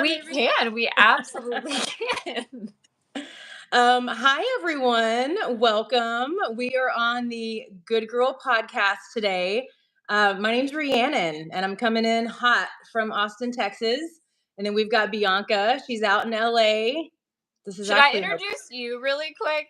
We can. We absolutely can. Hi, everyone. Welcome. We are on the Good Girl podcast today. My name's Rhiannon, and I'm coming in hot from Austin, Texas. And then we've got Bianca. She's out in LA. Should I introduce you really quick?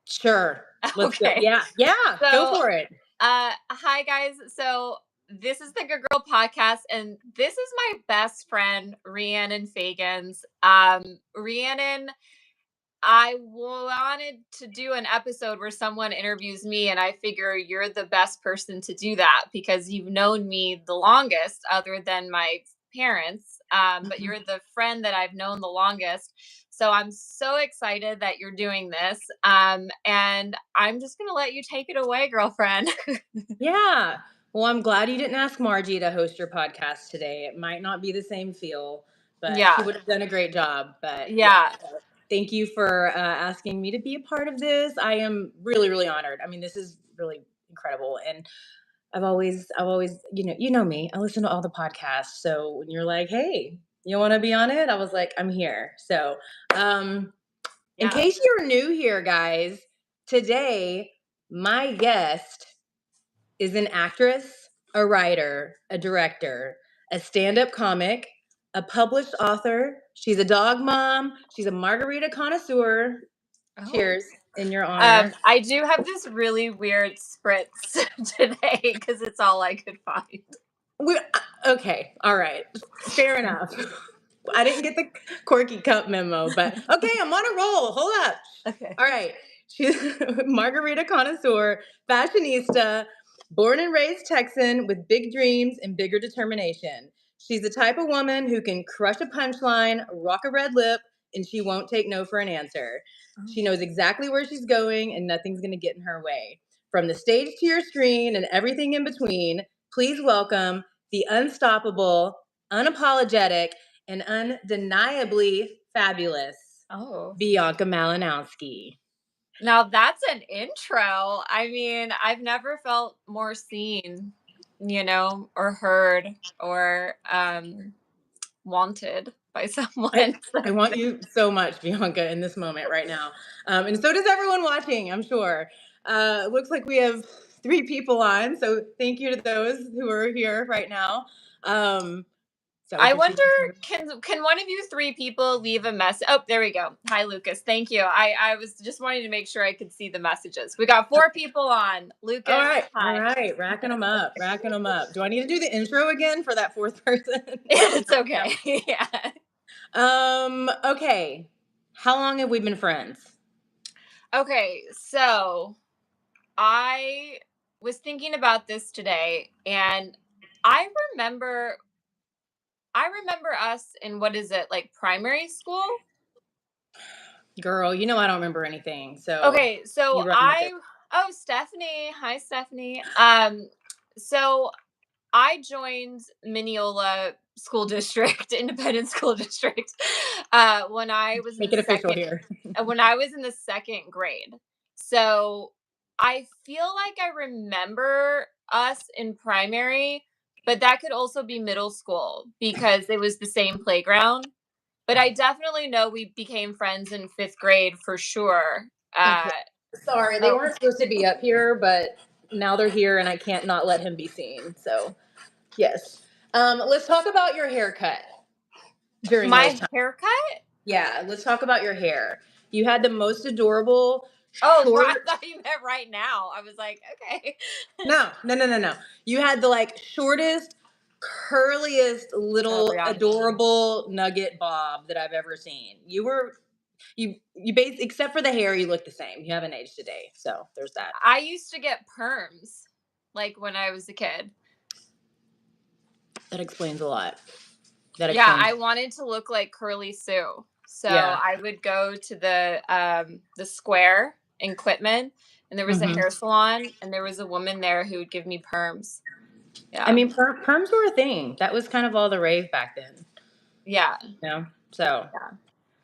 Sure. Let's Okay. go. Yeah. So, go for it. Hi, guys. So this is the Good Girl podcast, and this is my best friend, Rhiannon Fagans. Rhiannon, I wanted to do an episode where someone interviews me, and I figure you're the best person to do that because you've known me the longest, other than my parents. But you're the friend that I've known the longest. So I'm so excited that you're doing this. And I'm just going to let you take it away, girlfriend. Yeah. Well, I'm glad you didn't ask Margie to host your podcast today. It might not be the same feel, but she would have done a great job. But so thank you for asking me to be a part of this. I am really, really honored. I mean, this is really incredible. And I've always, you know me, I listen to all the podcasts. So when you're like, hey, you want to be on it? I was like, I'm here. So, in case you're new here, guys, today, my guest is an actress, a writer, a director, a stand-up comic, a published author. She's a dog mom. She's a margarita connoisseur. Oh. Cheers in your honor. I do have this really weird spritz today because it's all I could find. Okay, all right, fair enough. I didn't get the corky cup memo, but okay, I'm on a roll. Hold up. Okay. All right. She's a margarita connoisseur, fashionista, born and raised Texan with big dreams and bigger determination. She's the type of woman who can crush a punchline, rock a red lip, and she won't take no for an answer. Oh. She knows exactly where she's going, and nothing's going to get in her way. From the stage to your screen and everything in between, please welcome the unstoppable, unapologetic, and undeniably fabulous Bianca Malinowski. Now that's an intro. I mean, I've never felt more seen, or heard or wanted by someone. I want you so much, Bianca, in this moment right now. And so does everyone watching, I'm sure. Looks like we have 3 people on, so thank you to those who are here right now. So I wonder, can one of you 3 people leave a message? Oh, there we go. Hi, Lucas. Thank you. I was just wanting to make sure I could see the messages. We got 4 people on. Lucas. All right. Hi. All right. Racking them up. Do I need to do the intro again for that 4th person? It's okay. Yeah. Okay. How long have we been friends? Okay. So I was thinking about this today, and I remember us in, what is it, like primary school? Girl, you know I don't remember anything. So okay, so Stephanie. Hi, Stephanie. So I joined Mineola School District, Independent School District, when I was Make it official here. When I was in the 2nd grade. So I feel like I remember us in primary, but that could also be middle school because it was the same playground. But I definitely know we became friends in 5th grade for sure. Okay. Sorry, they weren't supposed to be up here, but now they're here and I can't not let him be seen. So, yes. Let's talk about your haircut. During my haircut? Yeah, let's talk about your hair. You had the most adorable short... I thought you meant right now. I was like, okay. No. You had the shortest, curliest little adorable nugget bob that I've ever seen. You except for the hair, you look the same. You haven't aged a day. So there's that. I used to get perms when I was a kid. That explains a lot. I wanted to look like Curly Sue. So I would go to the square in Quitman, and there was a hair salon, and there was a woman there who would give me perms. Yeah. I mean, perms were a thing. That was kind of all the rave back then. Yeah. So.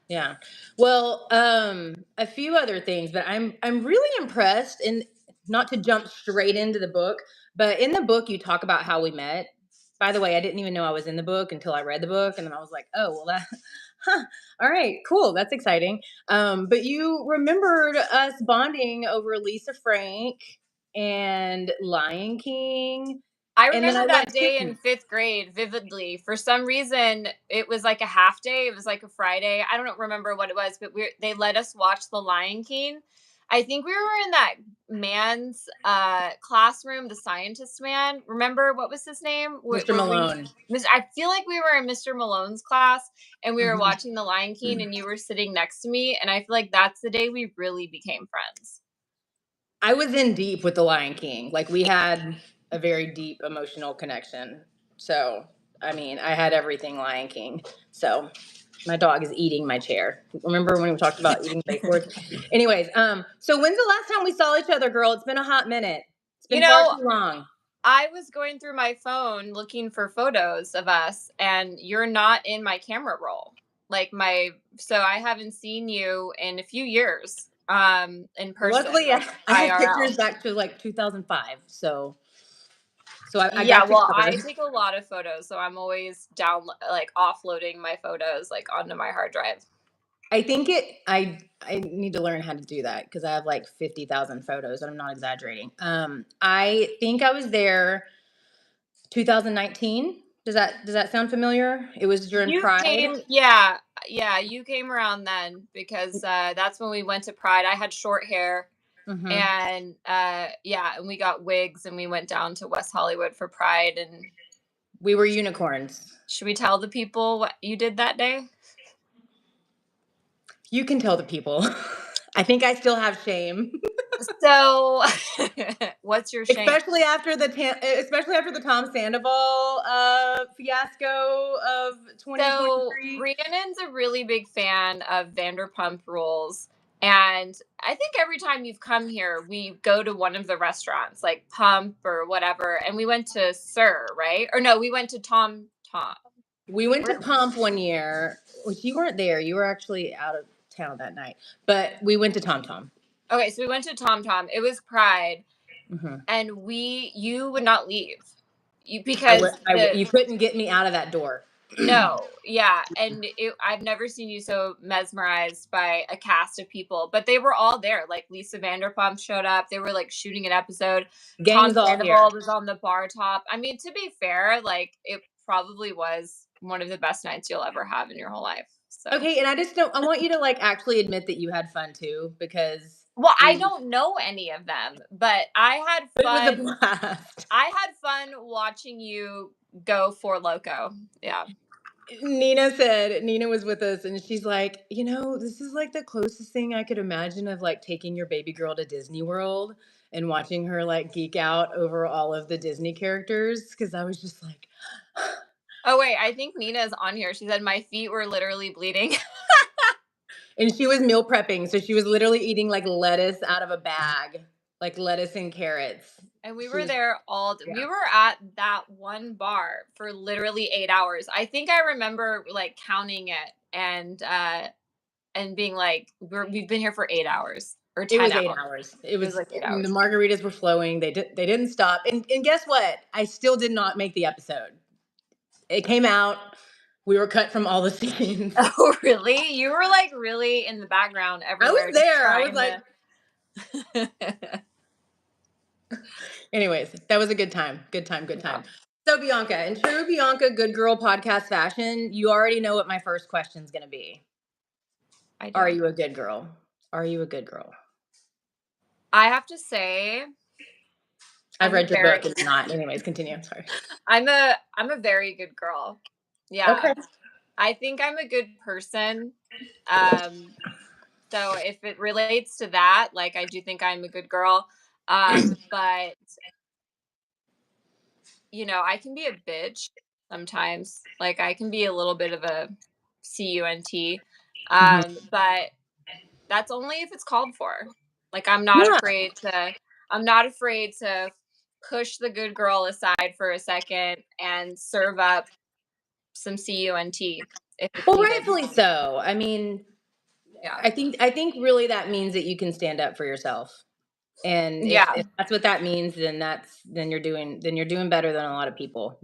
Yeah. Well, a few other things, but I'm really impressed, and not to jump straight into the book, but in the book you talk about how we met, by the way, I didn't even know I was in the book until I read the book. And then I was like, oh, well, that, huh, all right, cool. That's exciting. But you remembered us bonding over Lisa Frank and Lion King. I And then remember I that went day in fishing. 5th grade vividly. For some reason, it was like a half day. It was like a Friday. I don't remember what it was, but they let us watch The Lion King. I think we were in that man's classroom, the scientist man. Remember what was his name? Mr. Malone. I feel like we were in Mr. Malone's class and we were Mhm. watching The Lion King and you were sitting next to me, and I feel like that's the day we really became friends. I was in deep with The Lion King. Like, we had a very deep emotional connection. So, I mean, I had everything Lion King. So, my dog is eating my chair. Remember when we talked about eating baseboards? Anyways, so when's the last time we saw each other, girl? It's been a hot minute. It's been far too long. I was going through my phone looking for photos of us, and you're not in my camera roll. So I haven't seen you in a few years in person. Luckily, Like I have IRL. pictures back to like 2005. So I Yeah, got you well, I covered. take a lot of photos, so I'm always offloading my photos like onto my hard drive. I think I need to learn how to do that because I have like 50,000 photos, and I'm not exaggerating. I think I was there 2019. Does that sound familiar? It was during You Pride. came, yeah, you came around then because that's when we went to Pride. I had short hair. Mm-hmm. And and we got wigs and we went down to West Hollywood for Pride. And We were unicorns. should we tell the people what you did that day? You can tell the people. I think I still have shame. So what's your shame? Especially after the Tom Sandoval fiasco of So 2023. Rhiannon's a really big fan of Vanderpump Rules. And I think every time you've come here, we go to one of the restaurants, like Pump or whatever. And we went to Sir, right? Or no, we went to Tom Tom. We went to Pump one year, which you weren't there. You were actually out of town that night. But we went to Tom Tom. Okay, so we went to Tom Tom. It was Pride. Mm-hmm. And you would not leave. Because You couldn't get me out of that door. no, yeah, and I've never seen you so mesmerized by a cast of people, but they were all there. Like Lisa Vanderpump showed up. They were like shooting an episode. Gang's Tom all here. Sandoval was on the bar top. I mean, to be fair, like it probably was one of the best nights you'll ever have in your whole life. So. Okay, and I want you to like actually admit that you had fun too, because I don't know any of them, but I had fun. It was a blast. I had fun watching you go for Loco. Yeah. Nina was with us, and she's like, this is like the closest thing I could imagine of like taking your baby girl to Disney World and watching her like geek out over all of the Disney characters. Because I was just like, oh wait, I think Nina's on here. She said my feet were literally bleeding. And she was meal prepping, so she was literally eating like lettuce out of a bag, like lettuce and carrots. And we were there we were at that one bar for literally 8 hours. I think I remember like counting it and being like, we've been here for 8 hours or 10 hours. It was hours. 8 hours. It was like 8 hours. The margaritas were flowing. They didn't stop. And guess what? I still did not make the episode. It came out. We were cut from all the scenes. Oh, really? You were like really in the background everywhere. I was there. I was like, anyways, that was a good time. Good time. Yeah. So Bianca, in true Bianca Good Girl podcast fashion, you already know what my first question is going to be. Are you a good girl? Are you a good girl? I have to say, I've read your book. It's not. Anyways, continue. I'm sorry. I'm a very good girl. Yeah. Okay. I think I'm a good person. So if it relates to that, like I do think I'm a good girl. But I can be a bitch sometimes. Like I can be a little bit of a cunt. But that's only if it's called for. Like I'm not afraid to push the good girl aside for a second and serve up some cunt. Well, rightfully so. I mean, yeah. I think really that means that you can stand up for yourself. And if that's what that means, then you're doing better than a lot of people,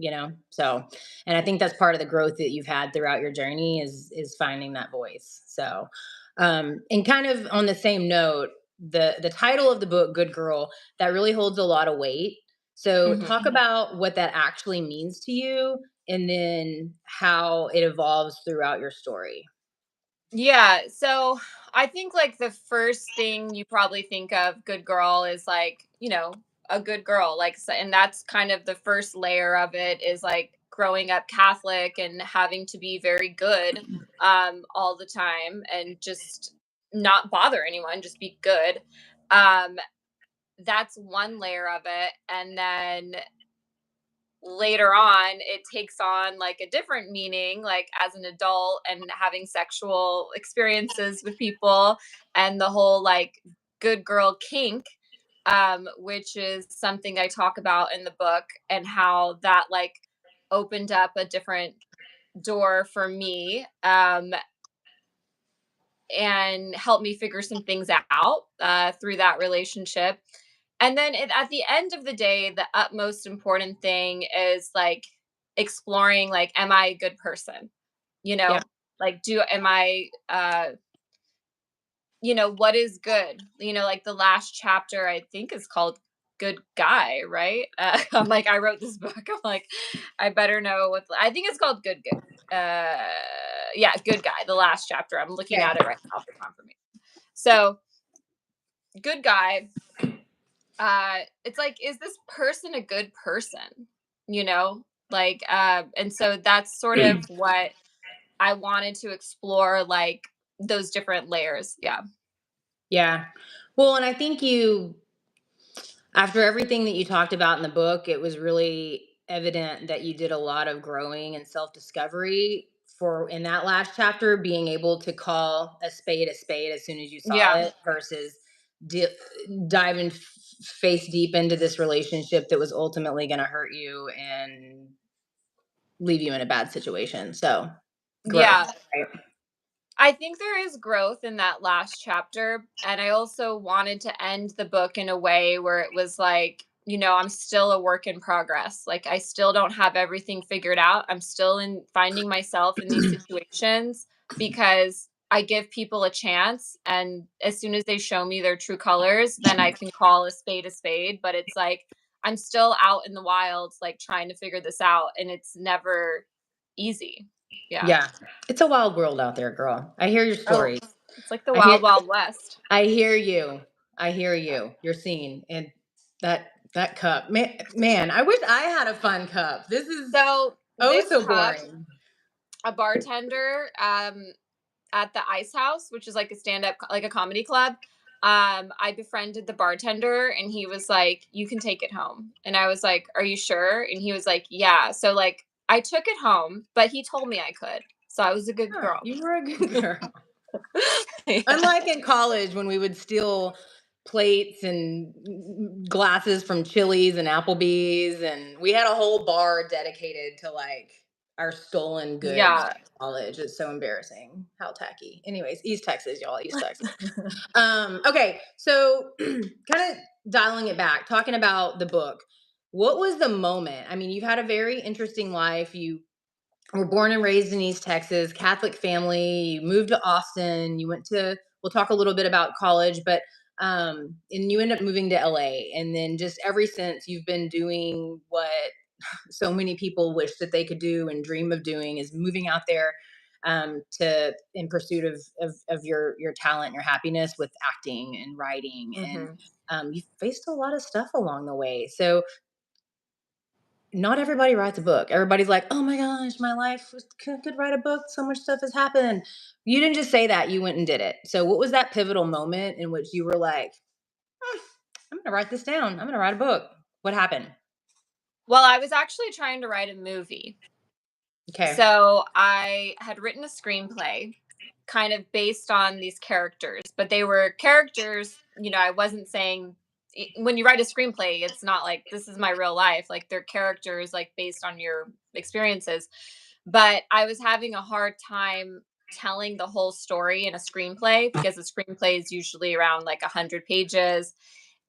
So, and I think that's part of the growth that you've had throughout your journey is finding that voice. So, and kind of on the same note, the title of the book, Good Girl, that really holds a lot of weight. So talk about what that actually means to you, and then how it evolves throughout your story. Yeah. So I think like the first thing you probably think of good girl is like, a good girl. Like, and that's kind of the first layer of it is like growing up Catholic and having to be very good all the time and just not bother anyone, just be good. Um, that's one layer of it. And then later on it takes on like a different meaning, like as an adult and having sexual experiences with people, and the whole like good girl kink, which is something I talk about in the book, and how that like opened up a different door for me, and helped me figure some things out through that relationship. And then at the end of the day, the utmost important thing is like exploring, like, am I a good person? You know, Yeah. like, am I, what is good? Like the last chapter, I think is called Good Guy, right? I'm like, I wrote this book. I'm like, I better know I think it's called Good. Yeah, Good Guy, the last chapter. I'm looking at it right now for confirmation. So, Good Guy, it's like, is this person a good person? Like, and so that's sort of what I wanted to explore, like those different layers. Yeah. Yeah. Well, and I think after everything that you talked about in the book, it was really evident that you did a lot of growing and self-discovery for in that last chapter, being able to call a spade as soon as you saw it, versus di- diving face deep into this relationship that was ultimately going to hurt you and leave you in a bad situation. So, growth, right? I think there is growth in that last chapter. And I also wanted to end the book in a way where it was like, I'm still a work in progress. Like, I still don't have everything figured out. I'm still in finding myself in these situations, because I give people a chance. And as soon as they show me their true colors, then I can call a spade a spade. But it's like, I'm still out in the wilds, like trying to figure this out. And it's never easy. Yeah. Yeah. It's a wild world out there, girl. I hear your Oh, stories. it's like the I hear wild, wild west. I hear you. I hear you. You're seen. And that cup. Man, I wish I had a fun cup. This is So this so cup, boring. a bartender at the Ice House, which is like a stand-up, like a comedy club. I befriended the bartender, and he was like, "You can take it home." And I was like, "Are you sure?" And he was like, "Yeah." So like I took it home, but he told me I could. So I was a good girl. You were a good girl. Yeah. Unlike in college when we would steal plates and glasses from Chili's and Applebee's, and we had a whole bar dedicated to like our stolen goods Yeah. in college. It's so embarrassing. How tacky. Anyways, East Texas, y'all, East Texas. Okay, so kind of dialing it back, talking about the book. What was the moment? I mean, you've had a very interesting life. You were born and raised in East Texas, Catholic family. You moved to Austin. You went to, we'll talk a little bit about college, but and you end up moving to LA. And then just ever since, you've been doing what so many people wish that they could do and dream of doing, is moving out there to in pursuit of your talent, your happiness with acting and writing. And you've faced a lot of stuff along the way. So not everybody writes a book. Everybody's like, "Oh my gosh, my life could write a book. So much stuff has happened." You didn't just say that; you went and did it. So, what was that pivotal moment in which you were like, "I'm going to write this down. I'm going to write a book"? What happened? Well, I was actually trying to write a movie. Okay. So I had written a screenplay kind of based on these characters, but they were characters, I wasn't saying, when you write a screenplay, it's not like this is my real life. Like, they're characters like based on your experiences. But I was having a hard time telling the whole story in a screenplay, because a screenplay is usually around like 100 pages.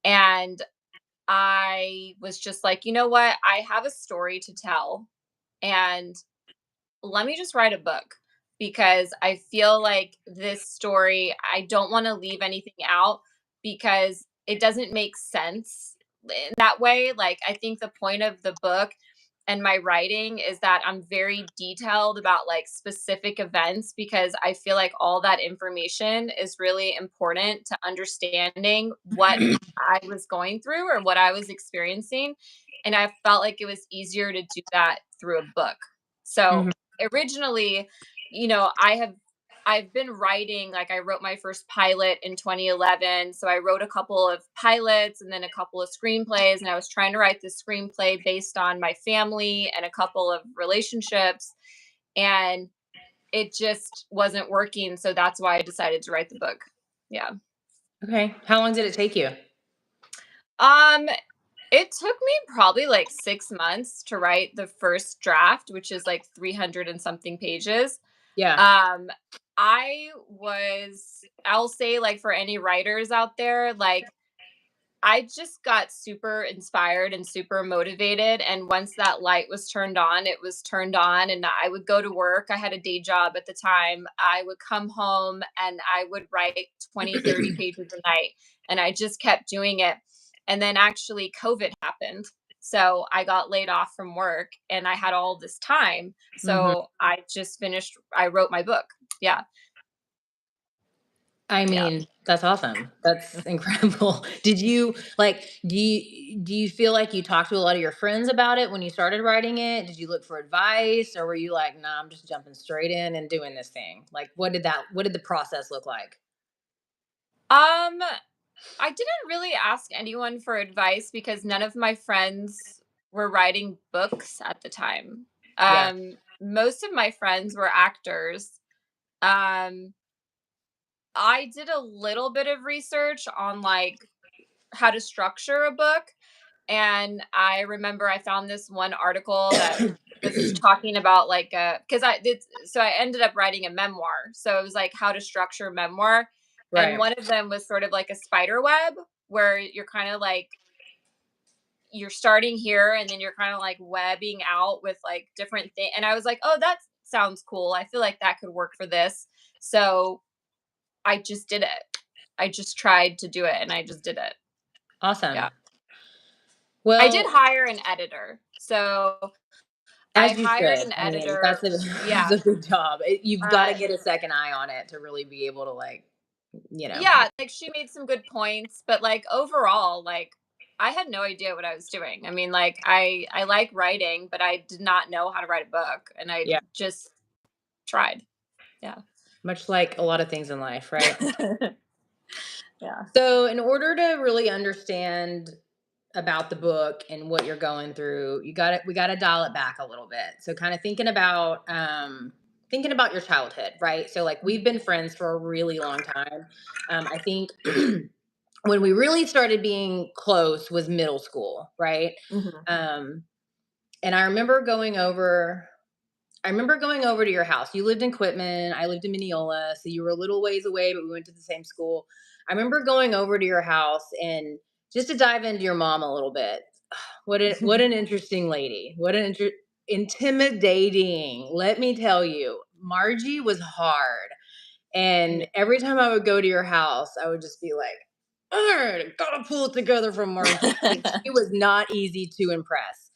And I was just like, you know what? I have a story to tell. And let me just write a book because I feel like this story, I don't want to leave anything out because it doesn't make sense in that way. Like, I think the point of the book and my writing is that I'm very detailed about like specific events because I feel like all that information is really important to understanding what I was going through or what I was experiencing. And I felt like it was easier to do that through a book. So, Mhm. originally, I've been writing, like I wrote my first pilot in 2011. So I wrote a couple of pilots and then a couple of screenplays, and I was trying to write this screenplay based on my family and a couple of relationships, and it just wasn't working, so that's why I decided to write the book. Yeah. Okay. How long did it take you? Um it took me probably like 6 months to write the first draft, which is like 300 and something pages. Yeah. Um, I'll say, like, for any writers out there, like, I just got super inspired and super motivated. And once that light was turned on, it was turned on. And I would go to work. I had a day job at the time. I would come home and I would write 20, 30 pages a night. And I just kept doing it. And then actually, COVID happened. So I got laid off from work and I had all this time. Mhm. So I wrote my book. Yeah. I Yeah. mean, that's awesome. That's incredible. Did you like do you feel like you talked to a lot of your friends about it when you started writing it? Did you look for advice or were you like, "Nah, I'm just jumping straight in and doing this thing?" Like what did the process look like? Um, I didn't really ask anyone for advice because none of my friends were writing books at the time. Yeah. Most of my friends were actors. Um, I did a little bit of research on like how to structure a book, and I remember I found this one article that was talking about like because I did so I ended up writing a memoir. So it was like how to structure a memoir. And Right. one of them was sort of like a spider web where you're kind of like you're starting here and then you're kind of like webbing out with like different things. And I was like, oh, that sounds cool. I feel like that could work for this. So I just did it. I just tried to do it and I just did it. Yeah. Awesome. I did Well, hire an editor. So I as you hired should. an I mean, editor. that's Yeah. a big job. You've got to Uh, get a second eye on it to really be able to like, yeah, like she made some good points, but like overall, like I had no idea what I was doing. I mean, like I like writing, but I did not know how to write a book and I yeah, just tried. Yeah. much like a lot of things in life, right? Yeah. So, in order to really understand about the book and what you're going through, we got to dial it back a little bit. So, kind of thinking about your childhood, right? So, like we've been friends for a really long time. I think when we really started being close was middle school, right? Mhm. Um, and I remember going over to your house. You lived in Quitman. I lived in Mineola. So you were a little ways away, but we went to the same school. I remember going over to your house and just to dive into your mom a little bit. What an interesting lady. Intimidating. Let me tell you, Margie was hard. Yeah. And every time I would go to your house, I would just be like, all right, gotta pull it together from Margie. She was not easy to impress.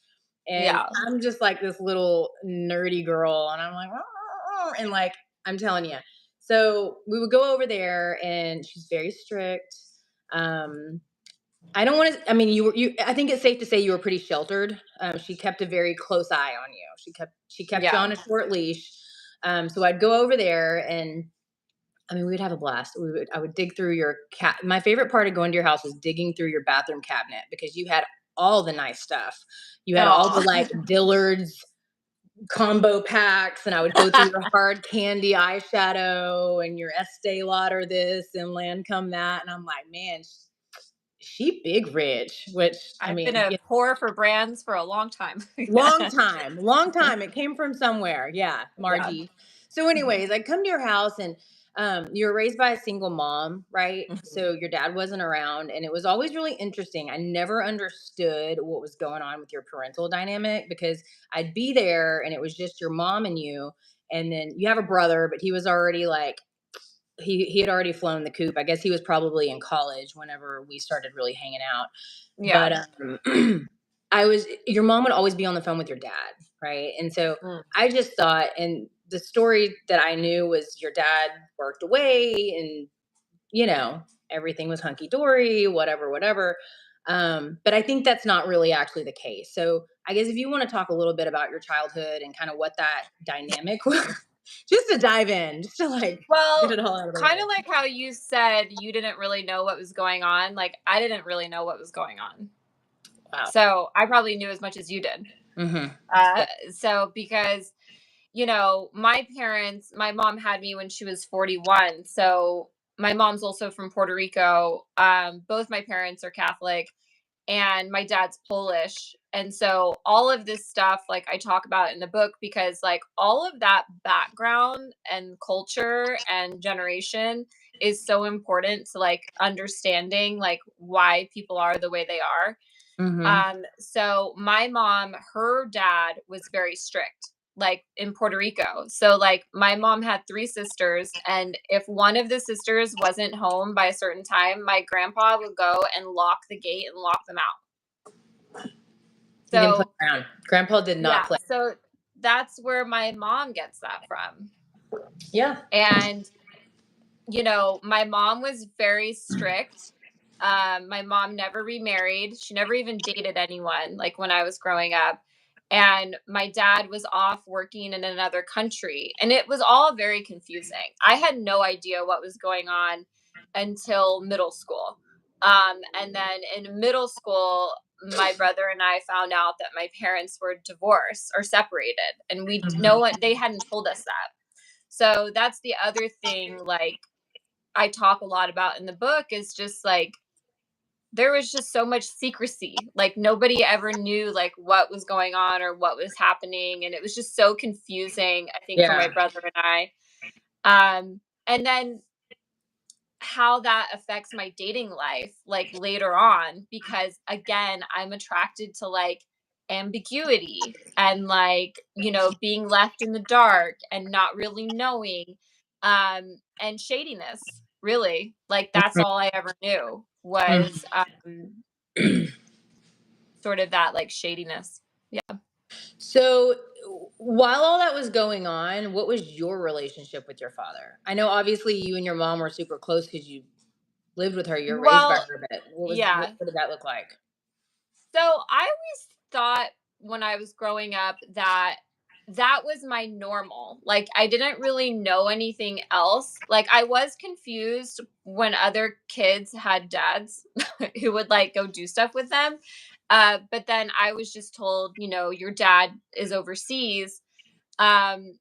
And Yeah. I'm just like this little nerdy girl, and I'm like, and like, I'm telling you. So we would go over there, and she's very strict. Um, I don't want to. I mean, I think it's safe to say you were pretty sheltered. She kept a very close eye on you. She kept you Yeah. on a short leash. So I'd go over there, and I mean, we'd have a blast. I would dig through your cat. My favorite part of going to your house was digging through your bathroom cabinet because you had all the nice stuff. You had all the Oh. like Dillard's combo packs, and I would go through your hard candy eyeshadow and your Estee Lauder this and Lancome that, and I'm like, man, she big rich. Which I I've been mean, a whore for brands for a long time. long Yeah. time, long time. It came from somewhere. Yeah, Yeah. Margie. So, Mhm. anyways, I come to your house and You were raised by a single mom, right? Mhm. So your dad wasn't around, and it was always really interesting. I never understood what was going on with your parental dynamic because I'd be there and it was just your mom and you, and then you have a brother, but he was already like he had already flown the coop. I guess he was probably in college whenever we started really hanging out. Yeah. But I was your mom would always be on the phone with your dad, right? And so Mm. I just thought, and the story that I knew was your dad worked away, and everything was hunky dory, whatever, whatever. But I think that's not really actually the case. So I guess if you want to talk a little bit about your childhood and kind of what that dynamic was, just to dive in, just to like get Well, it all out of the kind way. of like how you said you didn't really know what was going on. Like, I didn't really know what was going on. Wow. So I probably knew as much as you did. Mm-hmm. So because, my parents, my mom had me when she was 41. So my mom's also from Puerto Rico. Both my parents are Catholic, and my dad's Polish. And so all of this stuff, like, I talk about in the book because, like, all of that background and culture and generation is so important to, like, understanding, like, why people are the way they are. Mm-hmm. So my mom, her dad was very strict, like, in Puerto Rico. So, like, my mom had three sisters, and if one of the sisters wasn't home by a certain time, my grandpa would go and lock the gate and lock them out. He didn't play So, around. Grandpa did not yeah, play. so that's where my mom gets that from. Yeah. And my mom was very strict. My mom never remarried. She never even dated anyone, like, when I was growing up. And my dad was off working in another country. And it was all very confusing. I had no idea what was going on until middle school. And then in middle school, my brother and I found out that my parents were divorced or separated. And no one, they hadn't told us that. So that's the other thing, like, I talk a lot about in the book is just like there was just so much secrecy. Like, nobody ever knew, like, what was going on or what was happening, and it was just so confusing, I think, for my Yeah. brother and I. And then how that affects my dating life, like, later on, because again, I'm attracted to, like, ambiguity and, like, being left in the dark and not really knowing, and shadiness, really. Like, that's all I ever knew was, sort of that, like, shadiness. Yeah. So, while all that was going on, what was your relationship with your father? I know obviously you and your mom were super close because you lived with her, you're raised by Well, her, but yeah. what did that look like? So I always thought when I was growing up that that was my normal. Like, I didn't really know anything else. Like, I was confused when other kids had dads who would, like, go do stuff with them. But then I was just told, your dad is overseas. Um,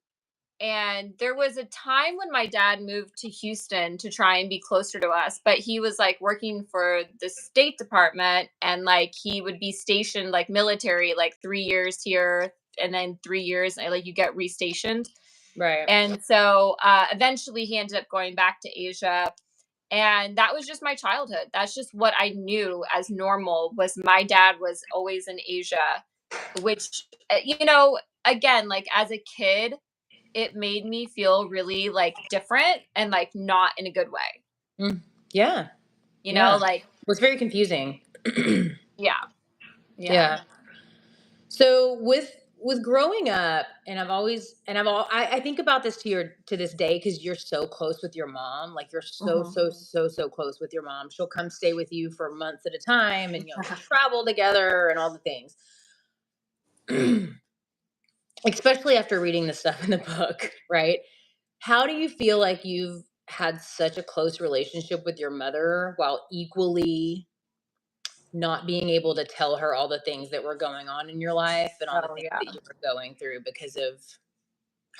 and there was a time when my dad moved to Houston to try and be closer to us, but he was, like, working for the State Department, and, like, he would be stationed, like, military, like, 3 years here and then 3 years, and, like, you get restationed. Right. And so eventually he ended up going back to Asia. And that was just my childhood. That's just what I knew as normal, was my dad was always in Asia, which, again, like, as a kid, it made me feel really, like, different and, like, not in a good way. Mm, yeah. You know, Yeah. like, It was very confusing. yeah, yeah. Yeah. So with growing up, and I think about this to this day because you're so close with your mom. Like, you're so Mhm. so so so close with your mom. She'll come stay with you for months at a time, and you'll travel together and all the things. Especially after reading the stuff in the book, right? How do you feel like you've had such a close relationship with your mother while equally not being able to tell her all the things that were going on in your life and all the Oh, things yeah. that you were going through because of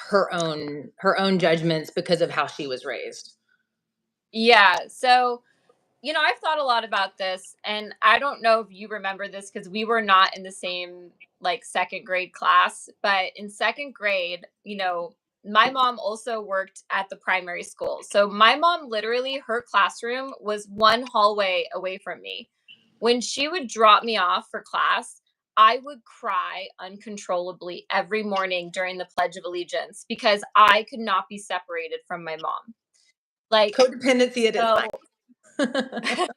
her own judgments because of how she was raised? Yeah, so, I've thought a lot about this, and I don't know if you remember this because we were not in the same, like, second grade class, but in second grade, my mom also worked at the primary school. So my mom literally, her classroom was one hallway away from me. When she would drop me off for class, I would cry uncontrollably every morning during the Pledge of Allegiance because I could not be separated from my mom. Like, Codependency at its so finest.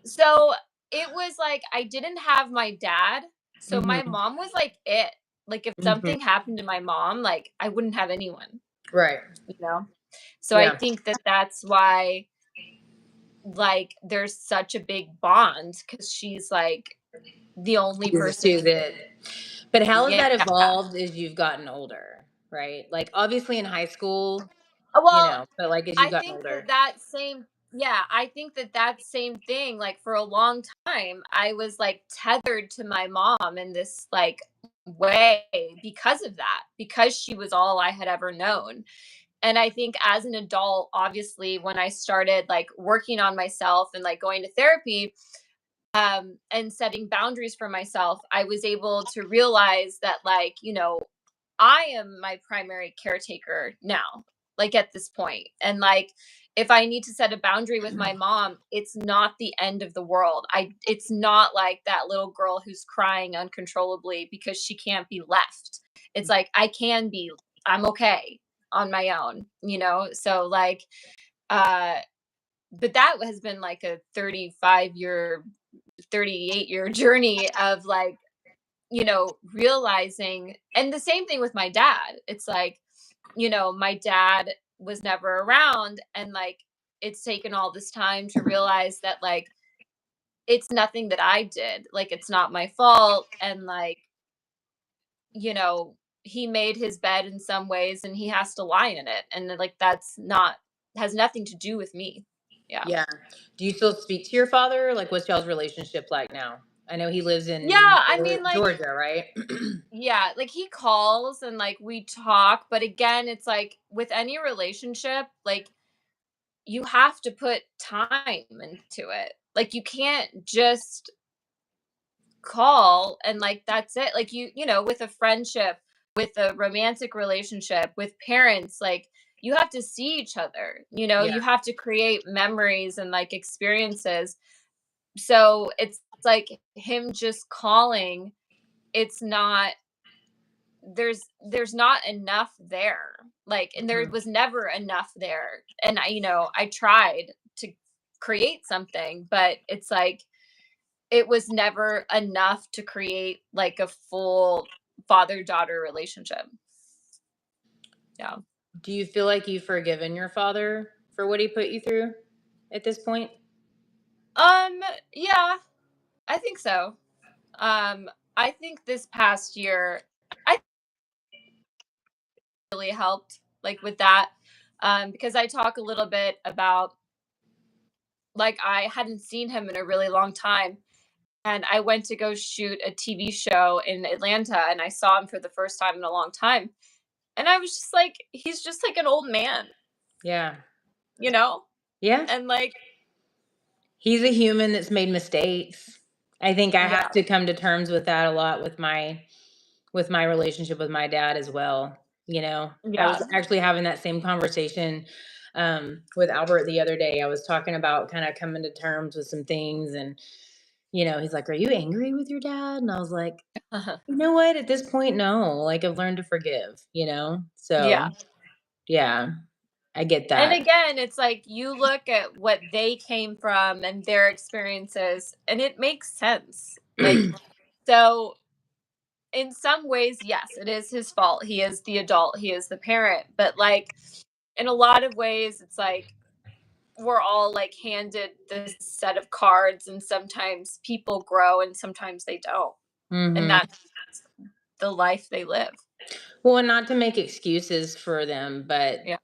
so it was like I didn't have my dad, so my Mhm. mom was like it. Like if Mhm. something happened to my mom, like I wouldn't have anyone, Right. you know? So I Yeah. think that that's why like there's such a big bond cuz she's like the only Jesus person. too that. But how has Yeah. that evolved as you've gotten older, right? Like, obviously in high school, Well, but, like, as you've I gotten think older. that I think that that same thing, like for a long time, I was like tethered to my mom in this like way because of that, because she was all I had ever known. And I think as an adult, obviously, when I started like working on myself and like going to therapy, and setting boundaries for myself, I was able to realize that, like, I am my primary caretaker now, like at this point. And like, if I need to set a boundary with my mom, it's not the end of the world. It's not like that little girl who's crying uncontrollably because she can't be left. It's like, I'm okay on my own, So like, uh, but that has been like a 38-year journey of like, realizing. And the same thing with my dad. It's like, my dad was never around, and like it's taken all this time to realize that like it's nothing that I did. Like it's not my fault, and like, you know, he made his bed in some ways and he has to lie in it, and like that's not has nothing to do with me. Yeah. Yeah. Do you still speak to your father? Like, what's y'all's relationship like now? I know he lives Yeah, in I mean, like, Georgia, right? yeah, like he calls and like we talk, but again, it's like with any relationship, like you have to put time into it. Like you can't just call and like that's it. Like with a friendship, with a romantic relationship, with parents, like you have to see each other. Yeah. You have to create memories and like experiences. So it's like him just calling, it's not there's not enough there, like, and there Mhm. was never enough there, and I tried to create something, but it's like it was never enough to create like a full father daughter relationship. Yeah. Do you feel like you've forgiven your father for what he put you through at this point? um yeah, I think so. I think this past year I really helped like with that, because I talk a little bit about like I hadn't seen him in a really long time. And I went to go shoot a TV show in Atlanta and I saw him for the first time in a long time. And I was just like, he's just like an old man, Yeah. you know? Yeah. And like, He's a human that's made mistakes. I think I have yeah, to come to terms with that a lot with my relationship with my dad as well. I was yeah, actually having that same conversation with Albert the other day. I was talking about kind of coming to terms with some things, and he's like, "Are you angry with your dad?" And I was like, "You know what? At this point, no. Like, I've learned to forgive. yeah. So yeah, I get And that. again, it's like you look at what they came from and their experiences, and it makes sense. Like, so in some ways, yes, it is his fault. He is the adult, he is the parent. But like, in a lot of ways, it's like we're all like handed this set of cards, and sometimes people grow and sometimes they don't, and Hmm. that's the life they live. Well, and not to make excuses for them, but Yeah.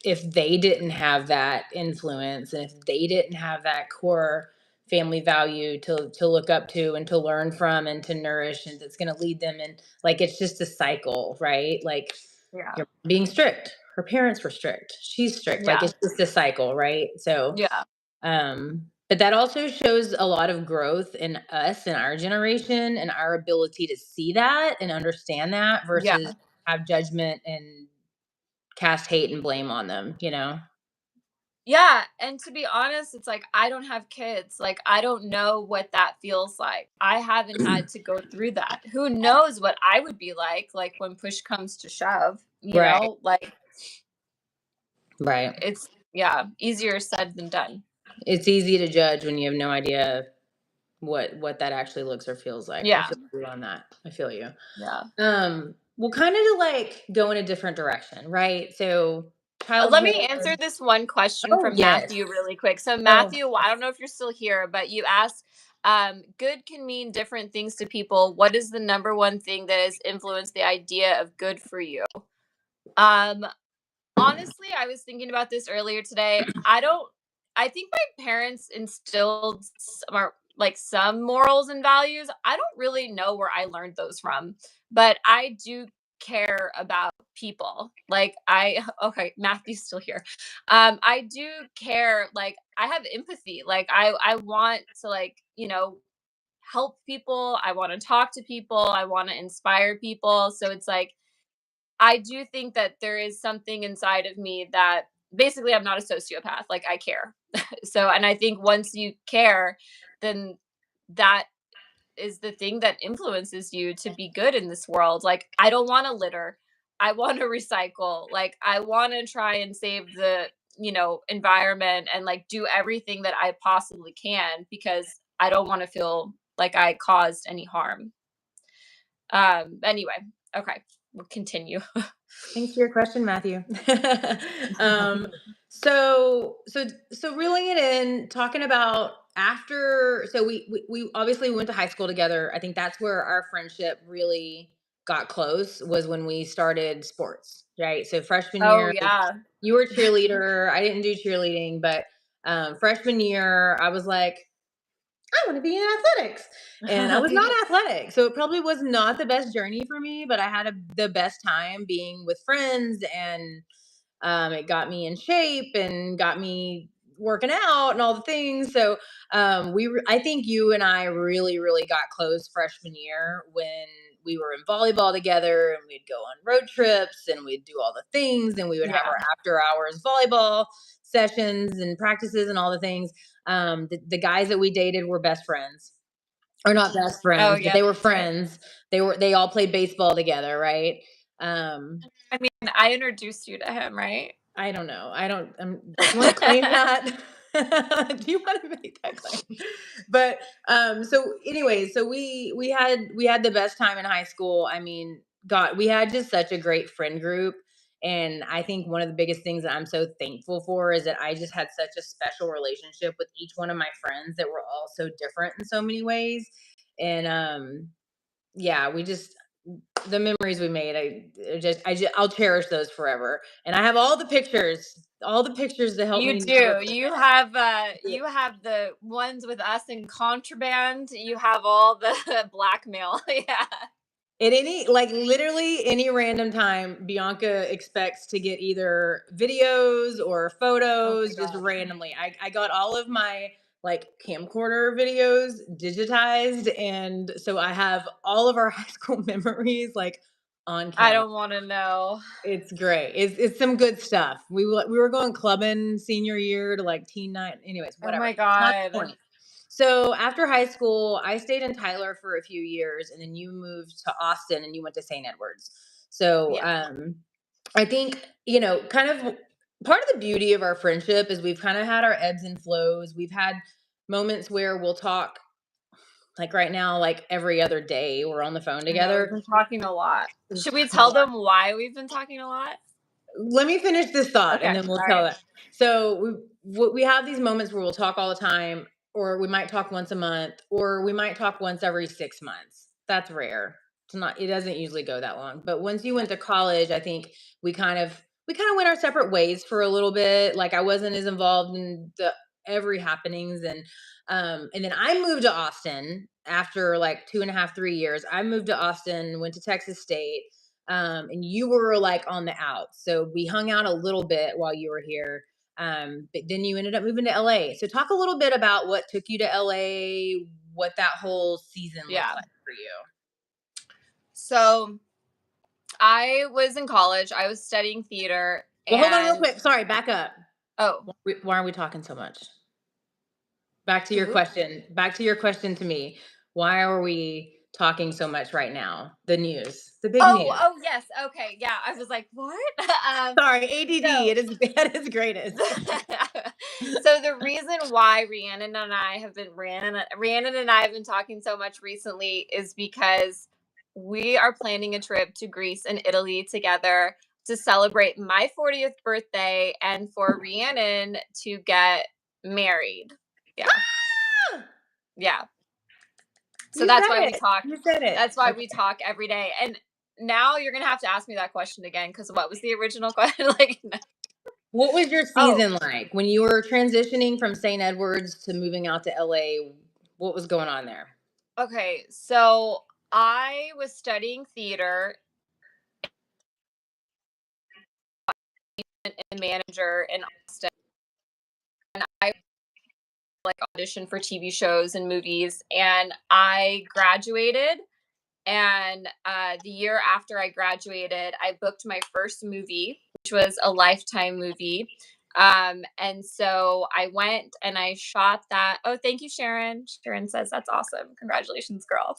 if they didn't have that influence, and if they didn't have that core family value to look up to and to learn from and to nourish, and that's going to lead them, and like it's just a cycle, right? Like, Yeah. you're being strict, her parents were strict, she's strict, like Yeah. it's just a cycle, right? So Yeah. but that also shows a lot of growth in us and our generation and our ability to see that and understand that Yeah. versus have judgment and cast hate and blame on them, you know? Yeah, and to be honest, it's like I don't have kids. Like I don't know what that feels like. I haven't had to go through that. Who knows what I would be like when push comes to shove, you Right. know? Like Right. it's easier said than done. It's easy to judge when you have no idea what that actually looks or feels like. I Yeah. feel you on that. I feel you. Yeah. Well, kind of to like go in a different direction, right? So Let childhood. me answer this one question Oh from yes. Matthew really quick. So Oh, Matthew, I don't know if you're still here, but you asked, good can mean different things to people. What is the number one thing that has influenced the idea of good for you? Um, Honestly, I was thinking about this earlier today. I think my parents instilled like some morals and values. I don't really know where I learned those from, but I do care about people. Like okay, Matthew's still here. I do care, like I have empathy. Like I want to, like, help people. I want to talk to people. I want to inspire people. So it's like I do think that there is something inside of me that basically I'm not a sociopath. Like I care. So, and I think once you care, then that is the thing that influences you to be good in this world. Like I don't want to litter. I want to recycle. Like I want to try and save the, environment and like do everything that I possibly can because I don't want to feel like I caused any harm. Anyway, okay, we'll continue. thanks for your question, Matthew. um, so reeling it in, talking about after. So we obviously went to high school together. I think that's where our friendship really got close, was when we started sports, right? So freshman Oh year, yeah. you were a cheerleader. I didn't do cheerleading, but freshman year, I was like, I want to be in athletics. And I was not athletic. So it probably was not the best journey for me, but I had the best time being with friends, and it got me in shape and got me working out and all the things. So I think you and I really, really got close freshman year when we were in volleyball together, and we'd go on road trips and we'd do all the things, and we would have Yeah. our after hours volleyball sessions and practices and all the things. The guys that we dated were best friends, or not best Oh friends, but yeah. they were friends. They all played baseball together, right? Um, I mean, I introduced you to him, right? I don't know. Do you want to claim that? Do you want to make that claim? But so anyway, so we had the best time in high school. I mean, God, we had just such a great friend group. And I think one of the biggest things that I'm so thankful for is that I just had such a special relationship with each one of my friends that were all so different in so many ways. And yeah, we just, the memories we made, I'll cherish those forever. And I have all the pictures to help You me never do. forget. You have the ones with us in contraband. You have all the blackmail. Yeah. At any, like literally any random time, Bianca expects to get either videos or Oh my photos just god. randomly. I got all of my like camcorder videos digitized, and so I have all of our high school memories like on I camera. don't want to know. It's great. It's some good stuff. We were going clubbing senior year to like teen night. Anyways, Oh whatever. my Not the god. point. So after high school, I stayed in Tyler for a few years, and then you moved to Austin and you went to St. Edwards. So Yeah. I think, kind of part of the beauty of our friendship is we've kind of had our ebbs and flows. We've had moments where we'll talk, like right now, like every other day we're on the phone I know we've together. been talking a lot. We're Should we talking a tell lot. them why we've been talking a lot? Let me finish this thought and Okay. then we'll All tell right. that. So we have these moments where we'll talk all the time, or we might talk once a month, or we might talk once every 6 months. That's rare. It doesn't usually go that long. But once you went to college, I think we kind of went our separate ways for a little bit. Like I wasn't as involved in the every happenings, and then I moved to Austin after like 2.5, 3 years. I moved to Austin, went to Texas State, and you were like on the outs. So we hung out a little bit while you were here. But then you ended up moving to LA. So talk a little bit about what took you to LA, what that whole season looked Yeah. like for you. So I was in college. I was studying theater. Well, hold on real quick. Sorry, back up. Oh. Why are we talking so much? Back to your Who? question. Back to your question to me. Why are we talking so much right now? The news. The big news. Oh, yes. Okay. Yeah. I was like, what? Sorry, ADD. So, it is at its greatest. So the reason why Rhiannon and I have been talking so much recently is because we are planning a trip to Greece and Italy together to celebrate my 40th birthday and for Rhiannon to get married. Yeah. Yeah. So that's why we talk. You said it. That's why we talk every day. And now you're gonna have to ask me that question again, because what was the original question? Like, what was your oh, season like when you were transitioning from St. Edwards to moving out to LA? What was going on there? okay. So I was studying theater and manager in Austin, and I like auditioned for TV shows and movies, and I graduated. And the year after I graduated, I booked my first movie, which was a Lifetime movie. And so I went and I shot that. Oh, thank you, Sharon. Sharon says that's awesome. Congratulations, girl.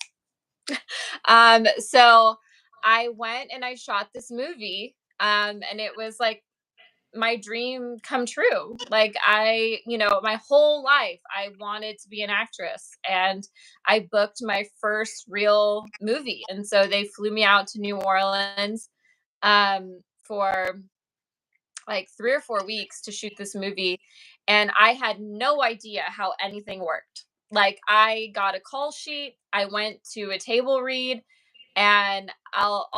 So I went and I shot this movie. And it was like my dream come true. Like my whole life I wanted to be an actress, and I booked my first real movie. And so they flew me out to New Orleans for like 3 or 4 weeks to shoot this movie, and I had no idea how anything worked. Like, I got a call sheet, I went to a table read, and I'll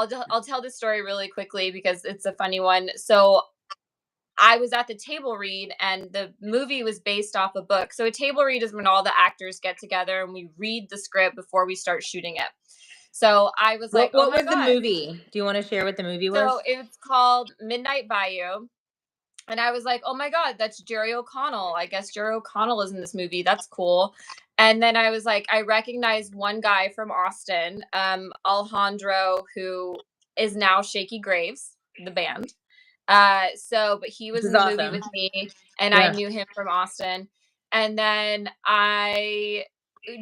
tell this story really quickly because it's a funny one. So I was at the table read, and the movie was based off a book. So a table read is when all the actors get together and we read the script before we start shooting it. So I was like, oh What my was the God. movie? Do you want to share what the movie was? So it's called Midnight Bayou. And I was like, oh my God, that's Jerry O'Connell. I guess Jerry O'Connell is in this movie. That's cool. And then I was like, I recognized one guy from Austin, Alejandro, who is now Shaky Graves, the band. But he was This in is the movie awesome. with me, and I knew him from Austin. And then I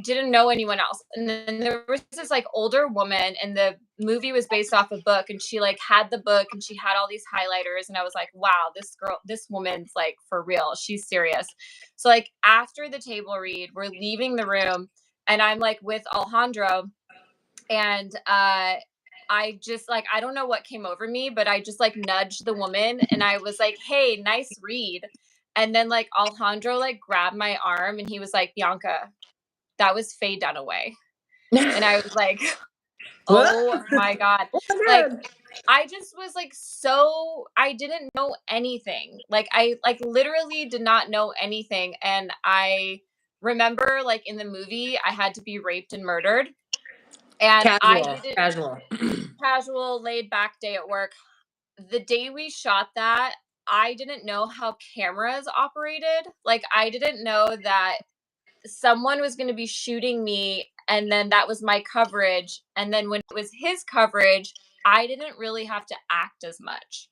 didn't know anyone else. And then there was this like older woman, and the movie was based off a book, and she like had the book and she had all these highlighters, and I was like, wow, this woman's like for real. She's serious. So like after the table read, we're leaving the room, and I'm like with Alejandro, and I just like, I don't know what came over me, but I just like nudged the woman and I was like, hey, nice read. And then like Alejandro like grabbed my arm and he was like, Bianca, that was Faye Dunaway. And I was like, oh my God. Like, I just was like, I didn't know anything. Like, I like literally did not know anything. And I remember like in the movie, I had to be raped and murdered. And I didn't casual, laid back day at work. The day we shot that, I didn't know how cameras operated. Like, I didn't know that someone was going to be shooting me, and then that was my coverage. And then when it was his coverage, I didn't really have to act as much.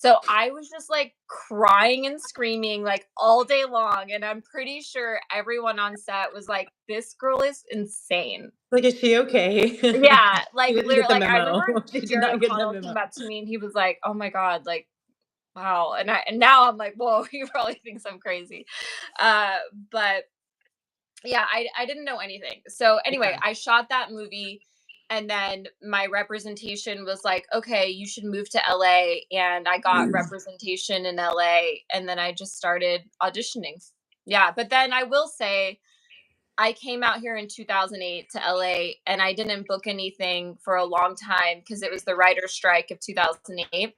So I was just like crying and screaming like all day long. And I'm pretty sure everyone on set was like, this girl is insane. Like, is she okay? Yeah, like She didn't get literally, the like I memo. remember She did Jerry not get the O'Connell memo. came up to me and he was like, "Oh my God, like wow," and now I'm like, "Whoa," he probably thinks I'm crazy, but yeah, I didn't know anything. So anyway, I shot that movie, and then my representation was like, "Okay, you should move to LA," and I got representation in LA, and then I just started auditioning. Yeah, but then I will say, I came out here in 2008 to LA, and I didn't book anything for a long time because it was the writer's strike of 2008.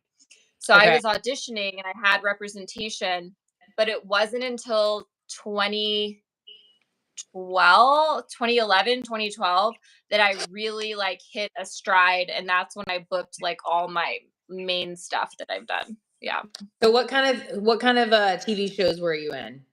So I was auditioning and I had representation, but it wasn't until 2011, 2012 that I really like hit a stride, and that's when I booked like all my main stuff that I've done. Yeah. So what kind of TV shows were you in?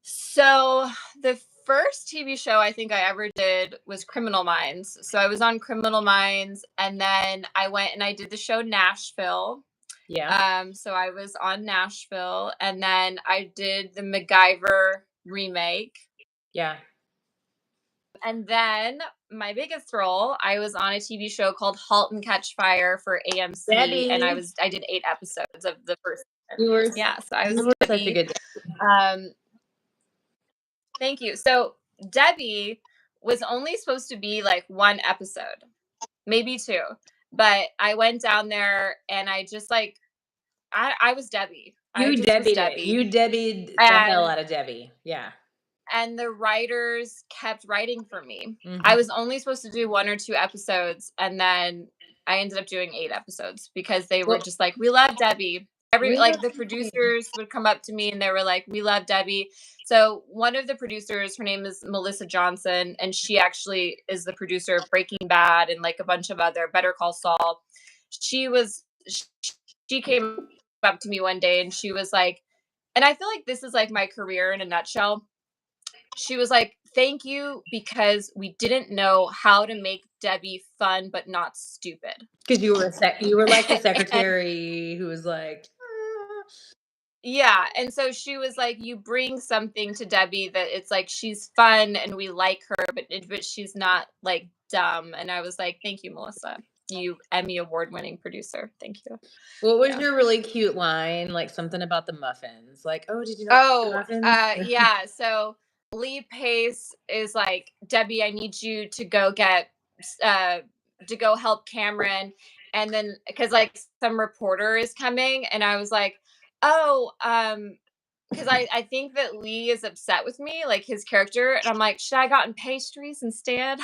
So the first TV show I think I ever did was Criminal Minds. So I was on Criminal Minds, and then I went and I did the show Nashville. Yeah. So I was on Nashville, and then I did the MacGyver remake. Yeah. And then my biggest role, I was on a TV show called *Halt and Catch Fire* for AMC, Debbie. and I did 8 episodes of the first season. You were, yeah, so I was you were Debbie. such a good Thank you. So Debbie was only supposed to be like 1 episode, maybe 2, but I went down there and I just like I was Debbie. You Debbie it. You Debbie the hell out of Debbie. Yeah. And the writers kept writing for me. I was only supposed to do 1 or 2 episodes, and then I ended up doing 8 episodes because they were just like, "We love Debbie." The producers would come up to me and they were like, "We love Debbie." So one of the producers, her name is Melissa Johnson, and she actually is the producer of Breaking Bad and like a bunch of other Better Call Saul. She came up to me one day and she was like, and I feel like this is like my career in a nutshell. She was like, "Thank you, because we didn't know how to make Debbie fun but not stupid." Because you were like the secretary who was like, yeah. And so she was like, "You bring something to Debbie that it's like she's fun and we like her, but she's not like dumb." And I was like, "Thank you, Melissa. You Emmy award-winning producer. Thank you." What was your really cute line? Like something about the muffins. Like, "Oh, did you know the muffins?" Yeah. So Lee Pace is like, "Debbie, I need you to go to go help Cameron." And then, because like some reporter is coming, and I was like, "Oh, because I think that Lee is upset with me, like his character." And I'm like, "Should I gotten pastries instead?"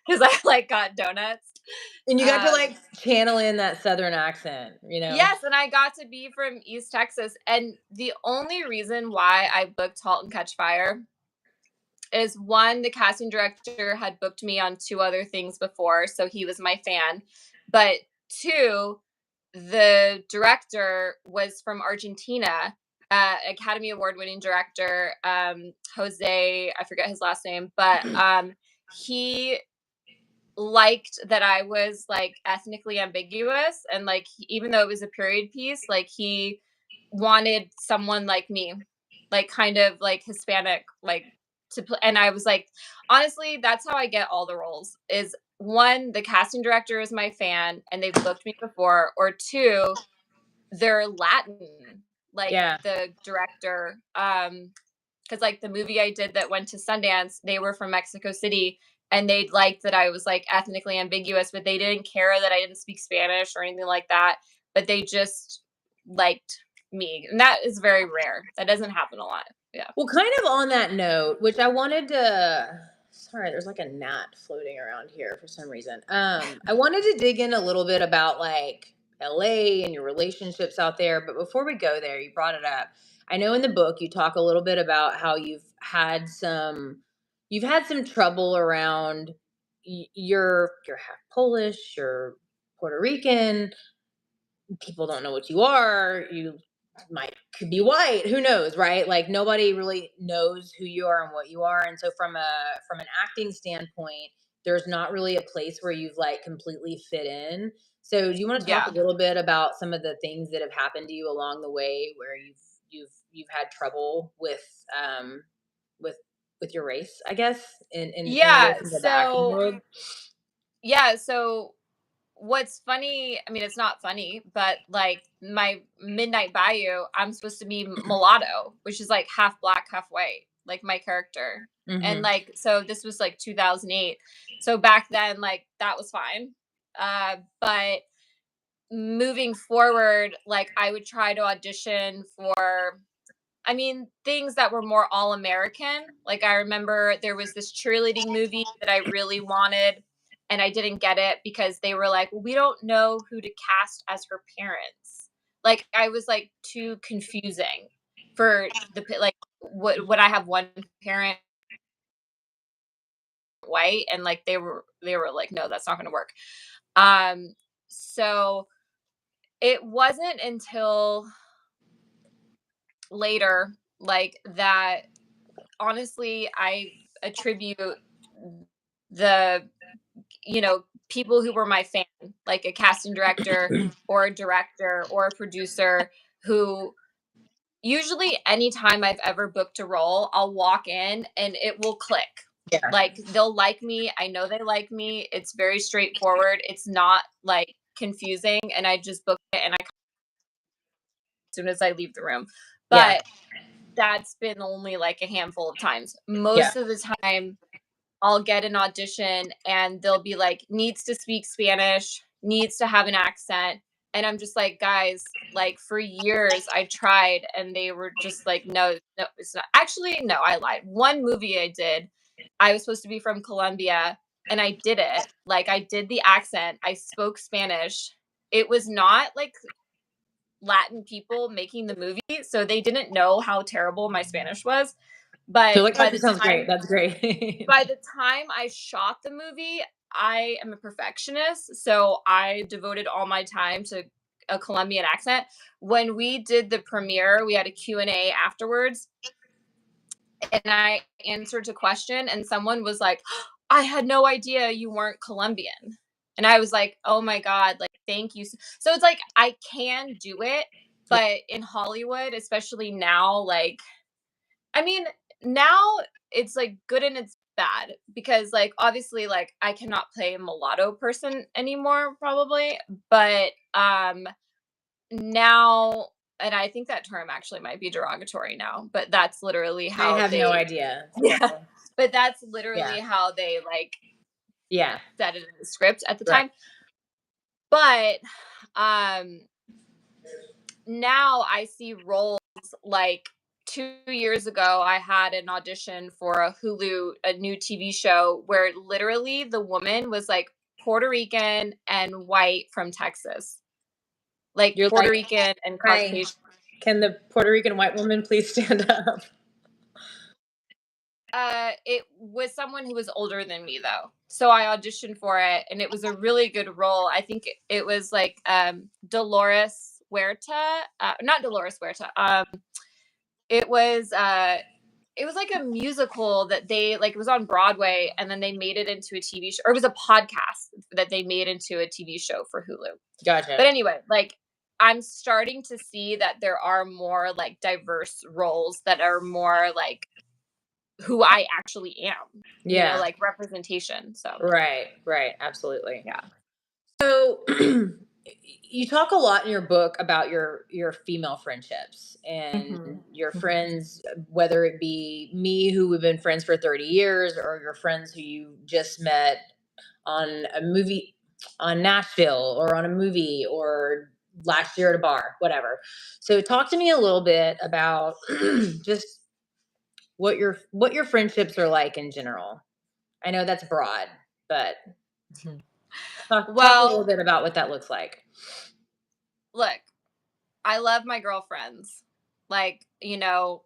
Because I like got donuts. And you got to like channel in that Southern accent, you know? Yes, and I got to be from East Texas. And the only reason why I booked *Halt and Catch Fire* is, 1, the casting director had booked me on 2 other things before, so he was my fan. But 2, the director was from Argentina, Academy Award-winning director, Jose, I forget his last name, but he liked that I was like ethnically ambiguous, and like even though it was a period piece, like he wanted someone like me, like kind of like Hispanic, like to play. And I was like, honestly, that's how I get all the roles. Is 1, the casting director is my fan and they've booked me before, or 2, they're Latin, like the director. Because like the movie I did that went to Sundance, they were from Mexico City, and they liked that I was like ethnically ambiguous, but they didn't care that I didn't speak Spanish or anything like that. But they just liked me, and that is very rare. That doesn't happen a lot. Yeah. Well, kind of on that note, which I wanted to. Sorry, there's like a gnat floating around here for some reason. I wanted to dig in a little bit about like LA and your relationships out there. But before we go there, you brought it up. I know in the book you talk a little bit about how you've had some trouble around you're half Polish, you're Puerto Rican. People don't know what you are. You could be white, who knows, right? Like nobody really knows who you are and what you are. And so from an acting standpoint, there's not really a place where you've like completely fit in. So do you want to talk a little bit about some of the things that have happened to you along the way where you've had trouble with with your race, I guess, in relation to the acting world? Yeah, so what's funny, I mean, it's not funny, but like my Midnight Bayou, I'm supposed to be mulatto, which is like half black, half white, like my character. And like, so this was like 2008. So back then, like that was fine. But moving forward, like I would try to audition for, I mean, things that were more all American. Like I remember there was this cheerleading movie that I really wanted, and I didn't get it because they were like, "Well, we don't know who to cast as her parents." Like I was like too confusing for like would I have one parent white, and like they were like, "No, that's not going to work." So it wasn't until later like that, honestly, I attribute the, people who were my fan, like a casting director or a director or a producer who usually anytime I've ever booked a role, I'll walk in and it will click. Yeah. Like they'll like me. I know they like me. It's very straightforward. It's not like confusing. And I just book it and I come as soon as I leave the room. But that's been only like a handful of times. Most of the time, I'll get an audition and they'll be like, needs to speak Spanish, needs to have an accent. And I'm just like, guys, like for years I tried and they were just like, no, no, it's not. Actually, no, I lied. One movie I did, I was supposed to be from Colombia and I did it. Like I did the accent, I spoke Spanish. It was not like Latin people making the movie, so they didn't know how terrible my Spanish was. But like, oh, that sounds great. That's great. By the time I shot the movie, I am a perfectionist, so I devoted all my time to a Colombian accent. When we did the premiere, we had a Q&A afterwards, and I answered a question, and someone was like, I had no idea you weren't Colombian. And I was like, oh my God, like, thank you. So it's like, I can do it, but in Hollywood, especially now, like, I mean, now it's like good and it's bad because like obviously like I cannot play a mulatto person anymore probably, but now, and I think that term actually might be derogatory now, but that's literally how I have no idea. Yeah. But that's literally how they like said it in the script at the time. But now I see roles like 2 years ago, I had an audition for a Hulu, a new TV show where literally the woman was like Puerto Rican and white from Texas. Like You're Puerto like, Rican and hi, Caucasian. can the Puerto Rican white woman please stand up? It was someone who was older than me though. So I auditioned for it and it was a really good role. I think it was like Dolores Huerta, not Dolores Huerta. It was like a musical that they like it was on Broadway and then they made it into a TV show, or it was a podcast that they made into a TV show for Hulu. Gotcha. But anyway, like I'm starting to see that there are more like diverse roles that are more like who I actually am. You know, like representation. So right, absolutely. yeah. So you talk a lot in your book about your female friendships and your friends, whether it be me who we've been friends for 30 years or your friends who you just met on a movie on Nashville or on a movie or last year at a bar, whatever. So talk to me a little bit about just what your friendships are like in general. I know that's broad, but talk a little bit about what that looks like. Look, I love my girlfriends. Like,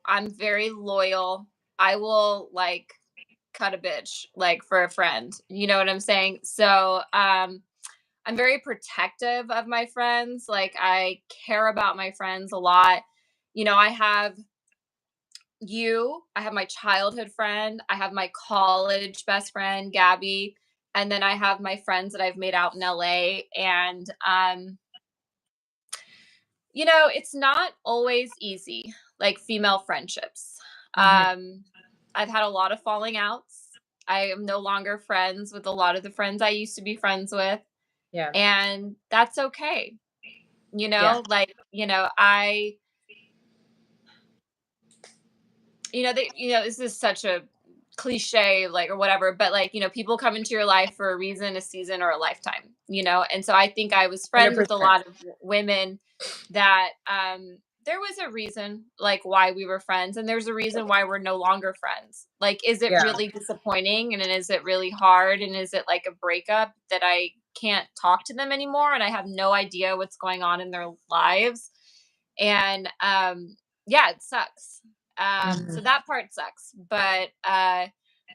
I'm very loyal. I will like cut a bitch like for a friend. You know what I'm saying? So, I'm very protective of my friends. Like I care about my friends a lot. I have I have my childhood friend, I have my college best friend, Gabby, and then I have my friends that I've made out in LA. And it's not always easy, like female friendships. I've had a lot of falling outs. I am no longer friends with a lot of the friends I used to be friends with. Yeah. And that's okay. This is such a cliche, like, or whatever, but like, people come into your life for a reason, a season, or a lifetime, and so I think I was friends 100%. with a lot of women that there was a reason like why we were friends, and there's a reason why we're no longer friends. Like, is it really disappointing, and is it really hard, and is it like a breakup that I can't talk to them anymore and I have no idea what's going on in their lives? And yeah, it sucks. So that part sucks. But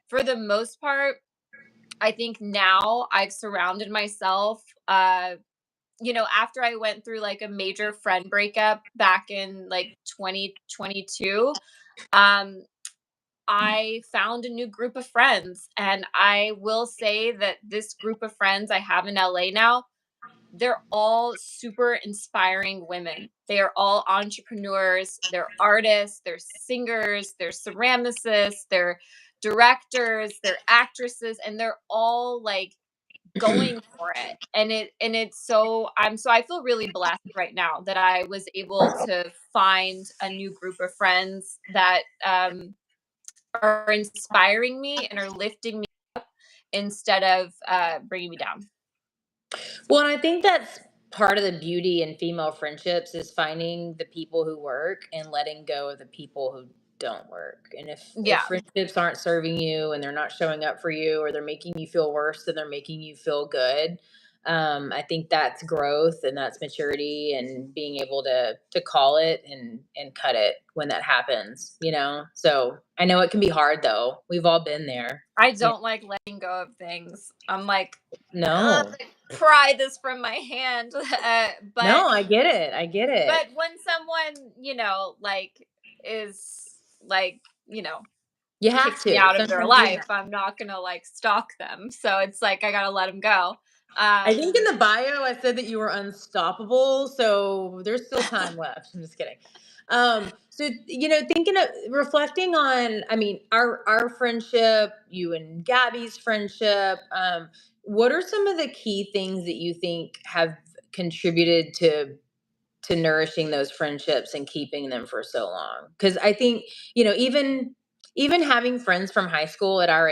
for the most part, I think now I've surrounded myself, after I went through like a major friend breakup back in like 2022, um, I found a new group of friends, and I will say that this group of friends I have in LA now, they're all super inspiring women. They are all entrepreneurs, they're artists, they're singers, they're ceramicists, they're directors, they're actresses, and they're all like going for it. It's so I feel really blessed right now that I was able to find a new group of friends that are inspiring me and are lifting me up instead of bringing me down. Well, and I think that's part of the beauty in female friendships is finding the people who work and letting go of the people who don't work. And if Yeah, friendships aren't serving you and they're not showing up for you or they're making you feel worse than they're making you feel good, I think that's growth and that's maturity and being able to call it and cut it when that happens, you know. So I know it can be hard though. We've all been there. I Yeah. don't like letting go of things. I'm like, No. pry this from my hand. No, I get it. I get But it. when someone, like is like, You have kicks me to. out of their Sometimes you life, have. I'm not gonna like stalk them. So it's like I gotta let them go. I think in Um, the bio I said that you were unstoppable, so there's still time left. I'm just kidding. So thinking of reflecting on, I mean, our friendship, you and Gabby's friendship. What are some of the key things that you think have contributed to nourishing those friendships and keeping them for so long? Because I think, even having friends from high school at our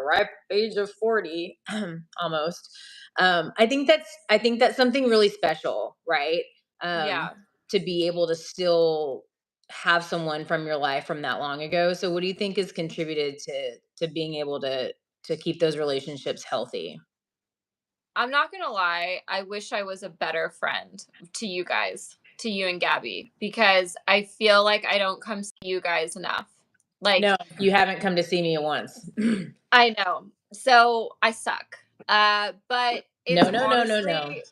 ripe age of 40, almost, I think that's something really special, right? yeah. To be able to still have someone from your life from that long ago. So what do you think has contributed to being able to keep those relationships healthy? I'm not gonna lie, I wish I was a better friend to you guys, to you and Gabby, because I feel like I don't come see you guys enough. Like, No, you haven't come to see me once. I know. So I suck. But it's No, no, no, no, no. honestly,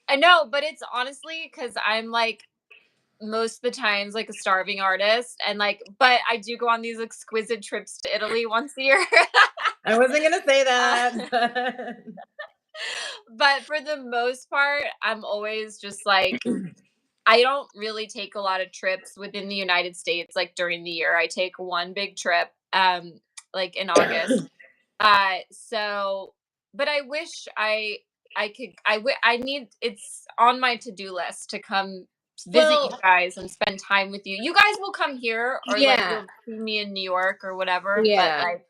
I know, but it's honestly because I'm like most of the times like a starving artist, and like, but I do go on these exquisite trips to Italy once a year. I wasn't gonna say uh, that, but but for the most part, I'm always just like, I don't really take a lot of trips within the United States like during the year. I take one big trip like in August. So but I wish I could I need it's on my to-do list to come visit you well, guys and spend time with you. You guys will come here or like yeah, you'll see me in New York or whatever, but yeah. like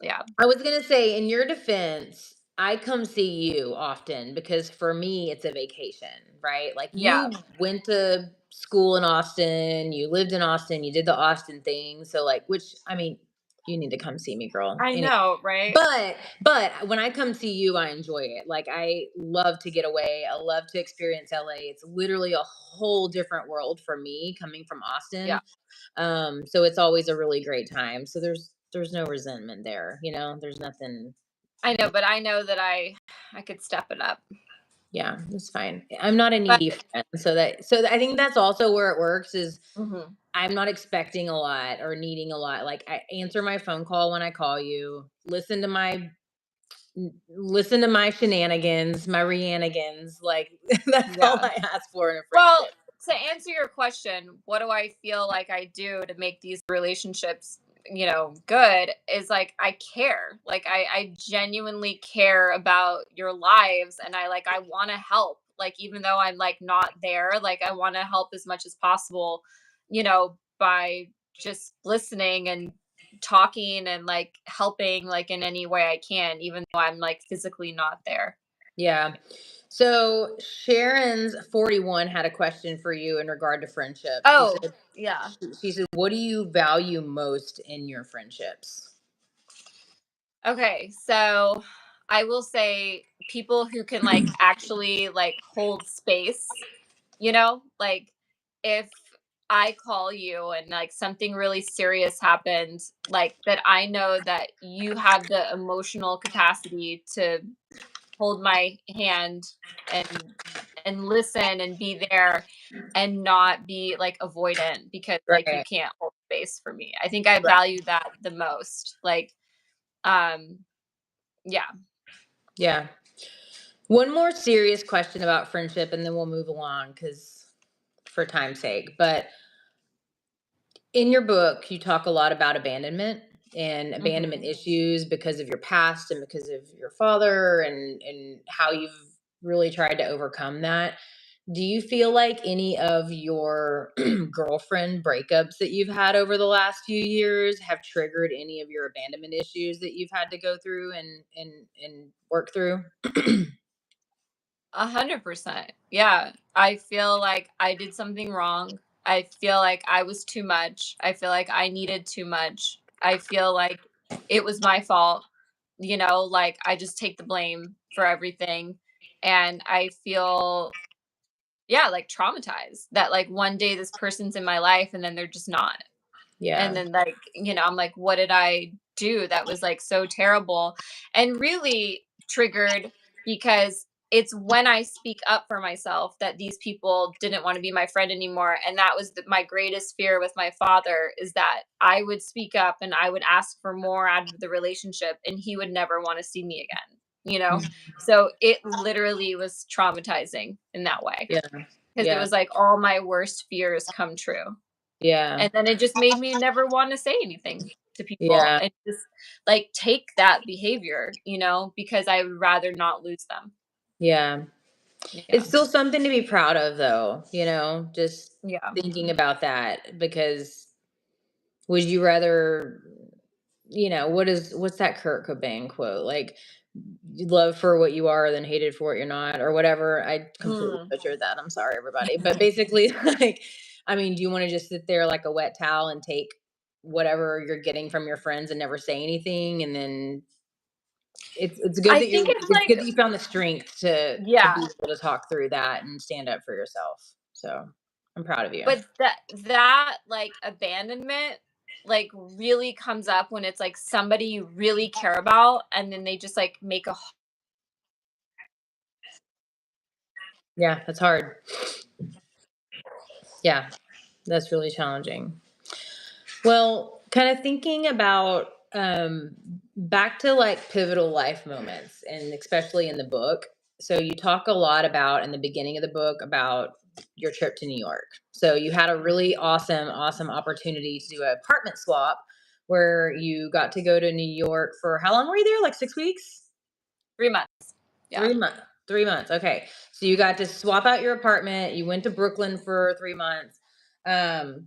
yeah. I was gonna say, in your defense, I come see you often because for me, it's a vacation, right? Like Yeah. you went to school in Austin, you lived in Austin, you did the Austin thing. So, like, which I mean, you need to come see me, girl. I Anyway. know, right? But when I come see you, I enjoy it. Like I love to get away. I love to experience LA. It's literally a whole different world for me coming from Yeah. Austin. So it's always a really great time. So there's no resentment there, there's nothing. I know, but I know that I could step it up. Yeah, it's fine. I'm not a But needy friend. So I think that's also where it works is mhm. I'm not expecting a lot or needing a lot. Like I answer my phone call when I call you, listen to my shenanigans, my Rihanigans. Like that's all Yeah. I ask for in a Well, friendship. to answer your question, what do I feel like I do to make these relationships, good is like I care. Like I genuinely care about your lives, and I want to help. Like even though I'm like not there, like I want to help as much as possible, by just listening and talking and like helping like in any way I can, even though I'm like physically not there. Yeah. So Sharon's 41 had a question for you in regard to friendships. She Oh, said, yeah. she said, what do you value most in your friendships? Okay, so I will say people who can like actually like hold space, like if I call you and like something really serious happens, like that I know that you have the emotional capacity to hold my hand and listen and be there and not be like avoidant because like you Right. can't hold space for me. I think I value that the most. Like, yeah. Yeah. One more serious question about friendship, and then we'll move along because for time's sake. But in your book, you talk a lot about abandonment and abandonment issues because of your past and because of your father and how you've really tried to overcome that. Do you feel like any of your girlfriend breakups that you've had over the last few years have triggered any of your abandonment issues that you've had to go through and work through? 100%. Yeah. I feel like I did something wrong. I feel like I was too much. I feel like I needed too much. I feel like it was my fault. Like I just take the blame for everything. And I feel, yeah, like traumatized that like one day this person's in my life and then they're just not. And Yeah. then like, I'm like, what did I do that was like so terrible and really triggered because it's when I speak up for myself that these people didn't want to be my friend anymore. And that was my greatest fear with my father is that I would speak up and I would ask for more out of the relationship and he would never want to see me again. So it literally was traumatizing in that way. Yeah. Because it Yeah. was like all my worst fears come true. Yeah. And then it just made me never want to say anything to people Yeah. and just like take that behavior, because I would rather not lose them. Yeah. Yeah. It's still something to be proud of though, just Yeah. thinking about that because would you rather, what's that Kurt Cobain quote? Like love for what you are than hated for what you're not or whatever. I completely butchered that. I'm sorry everybody. But basically like, I mean, do you want to just sit there like a wet towel and take whatever you're getting from your friends and never say anything? And then it's good I that think it's it's good like, that you found the strength to be able to talk through that and stand up for yourself. So I'm proud of you. but that like abandonment like really comes up when it's like somebody you really care about and then they just like make a Yeah, that's hard. Yeah, that's really challenging. Well, kind of thinking about back to like pivotal life moments, and especially in the book. So you talk a lot about in the beginning of the book about your trip to New York. So you had a really awesome opportunity to do an apartment swap where you got to go to New York for how long were you there? Like 6 weeks? 3 months. Yeah. 3 months. 3 months. Okay. So you got to swap out your apartment. You went to Brooklyn for 3 months. Um,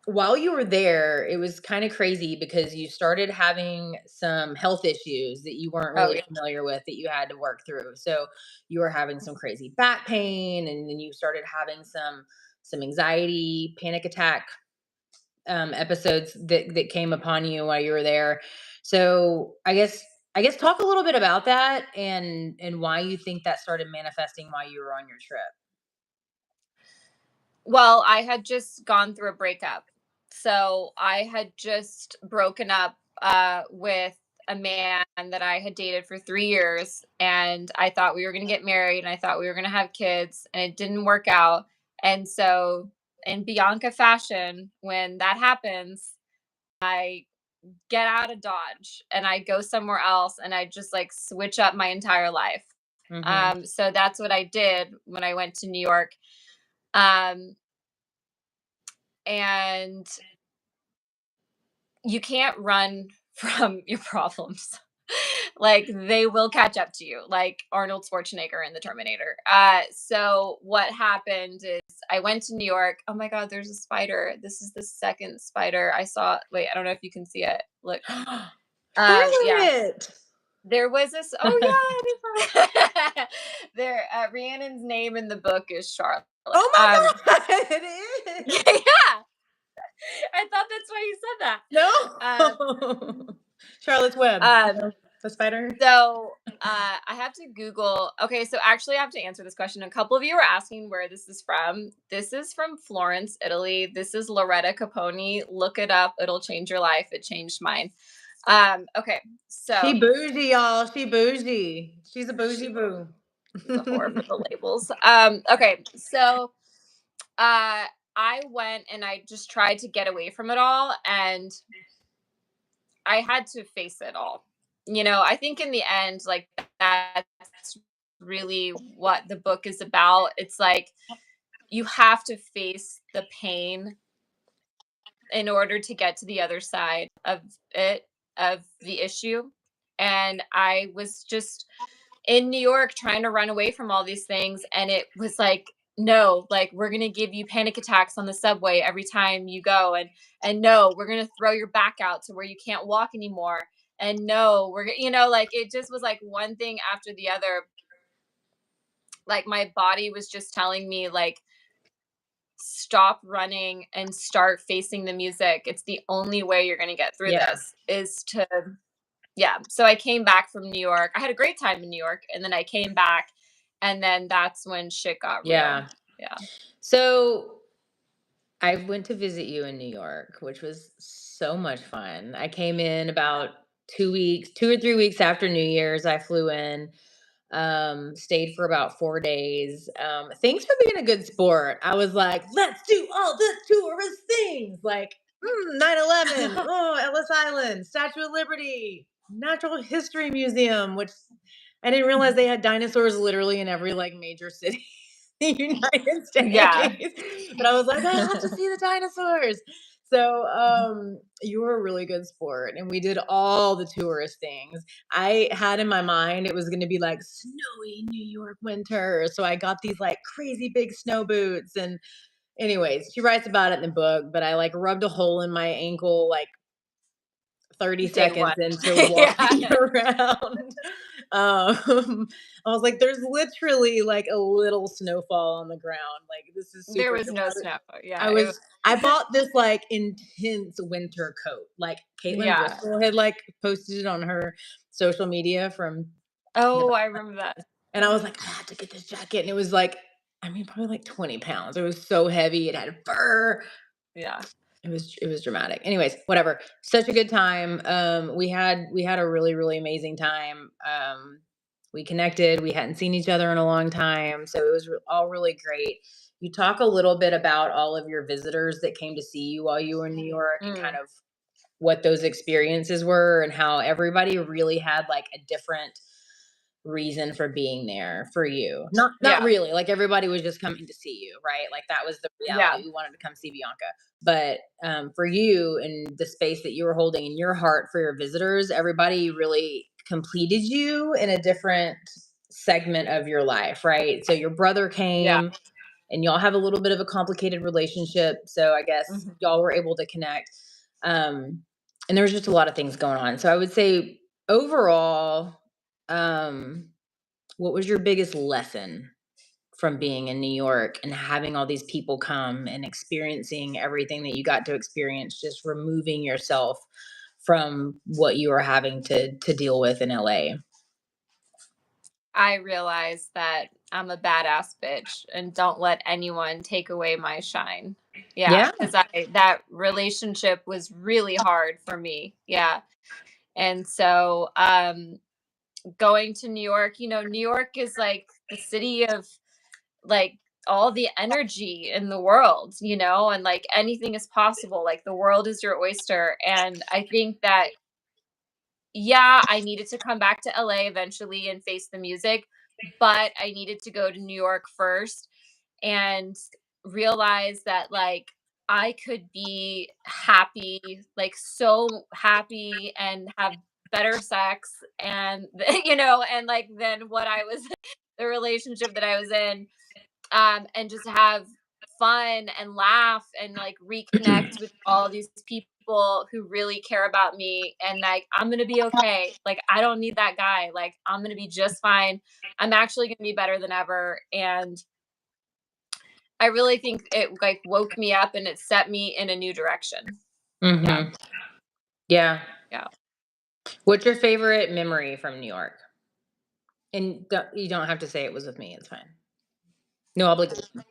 while you were there, it was kind of crazy because you started having some health issues that you weren't really familiar with that you had to work through. So you were having some crazy back pain, and then you started having some anxiety, panic attack episodes that came upon you while you were there. So I guess talk a little bit about that and why you think that started manifesting while you were on your trip. Well, I had just gone through a breakup. So I had just broken up with a man that I had dated for 3 years. And I thought we were going to get married and I thought we were going to have kids. And it didn't work out. And so, in Bianca fashion, when that happens, I get out of Dodge and I go somewhere else and I just like switch up my entire life. So that's what I did when I went to New York. Um, and you can't run from your problems. Like they will catch up to you, like Arnold Schwarzenegger in the Terminator. So what happened is I went to New York. Oh my God, there's a spider. This is the second spider I saw. Wait, I don't know if you can see it. Look. Yeah. Charlotte. There was this. Oh yeah, there. Rhiannon's name in the book is Charlotte. Oh my God, it is. Yeah, I thought that's why you said that. No. Charlotte's Web. The spider. So I have to Google. Okay, so actually, I have to answer this question. A couple of you were asking where this is from. This is from Florence, Italy. This is Loretta Caponi. Look it up. It'll change your life. It changed mine. Okay, so She bougie, y'all. She bougie. She's a bougie boo. she's a whore for the labels. Okay, so I went and I just tried to get away from it all, and I had to face it all. I think in the end, like, that's really what the book is about. It's like you have to face the pain in order to get to the other side of it, of the issue. And I was just in New York trying to run away from all these things. And it was like, no, like, we're going to give you panic attacks on the subway every time you go. And no, we're going to throw your back out to where you can't walk anymore. And no, like, it just was like one thing after the other. Like, my body was just telling me, like, stop running and start facing the music. It's the only way you're going to get through this is to, yeah. So I came back from New York. I had a great time in New York, and then I came back, and then that's when shit got real. Yeah. So I went to visit you in New York, which was so much fun. I came in about 2 or 3 weeks after New Year's. I flew in, stayed for about 4 days. Thanks for being a good sport. I was like, let's do all the tourist things, like 9/11, Ellis Island, Statue of Liberty, Natural History Museum, which I didn't realize they had dinosaurs literally in every like major city in the United States. Yeah. But I was like, I have to see the dinosaurs. So you were a really good sport, and we did all the tourist things. I had in my mind it was going to be like snowy New York winter, so I got these like crazy big snow boots. And anyways, she writes about it in the book, but I like rubbed a hole in my ankle like 30 seconds into walking around. I was like, there's literally like a little snowfall on the ground. Like, this is super. There was no snow. Yeah. I bought this like intense winter coat. Like Caitlin Bristol had like posted it on her social media from. Oh, I remember that. And I was like, I had to get this jacket. And it was like, I mean, probably like 20 pounds. It was so heavy. It had fur. Yeah. It was dramatic. Anyways, whatever. Such a good time. We had a really, really amazing time. We connected. We hadn't seen each other in a long time, so it was all really great. You talk a little bit about all of your visitors that came to see you while you were in New York, and kind of what those experiences were, and how everybody really had like a different reason for being there for you. Not really. Like, everybody was just coming to see you, right? Like, that was the reality. We wanted to come see Bianca. But for you and the space that you were holding in your heart for your visitors, everybody really completed you in a different segment of your life, right? So your brother came, and y'all have a little bit of a complicated relationship. So I guess y'all were able to connect. And there was just a lot of things going on. So I would say overall, what was your biggest lesson from being in New York and having all these people come and experiencing everything that you got to experience, just removing yourself from what you were having to deal with in LA? I realized that I'm a badass bitch and don't let anyone take away my shine. Yeah. Because that relationship was really hard for me. Yeah. And so going to New York, New York is like the city of like all the energy in the world, and like anything is possible. Like, the world is your oyster. And I think that, yeah, I needed to come back to LA eventually and face the music, but I needed to go to New York first and realize that, like, I could be happy, like, so happy, and have better sex, and and like than what I was the relationship that I was in, and just have fun and laugh and like reconnect with all these people who really care about me, and like, I'm gonna be okay. Like, I don't need that guy. Like, I'm gonna be just fine. I'm actually gonna be better than ever. And I really think it like woke me up and it set me in a new direction. Yeah. Yeah. What's your favorite memory from New York? And you don't have to say it was with me. It's fine. No obligation.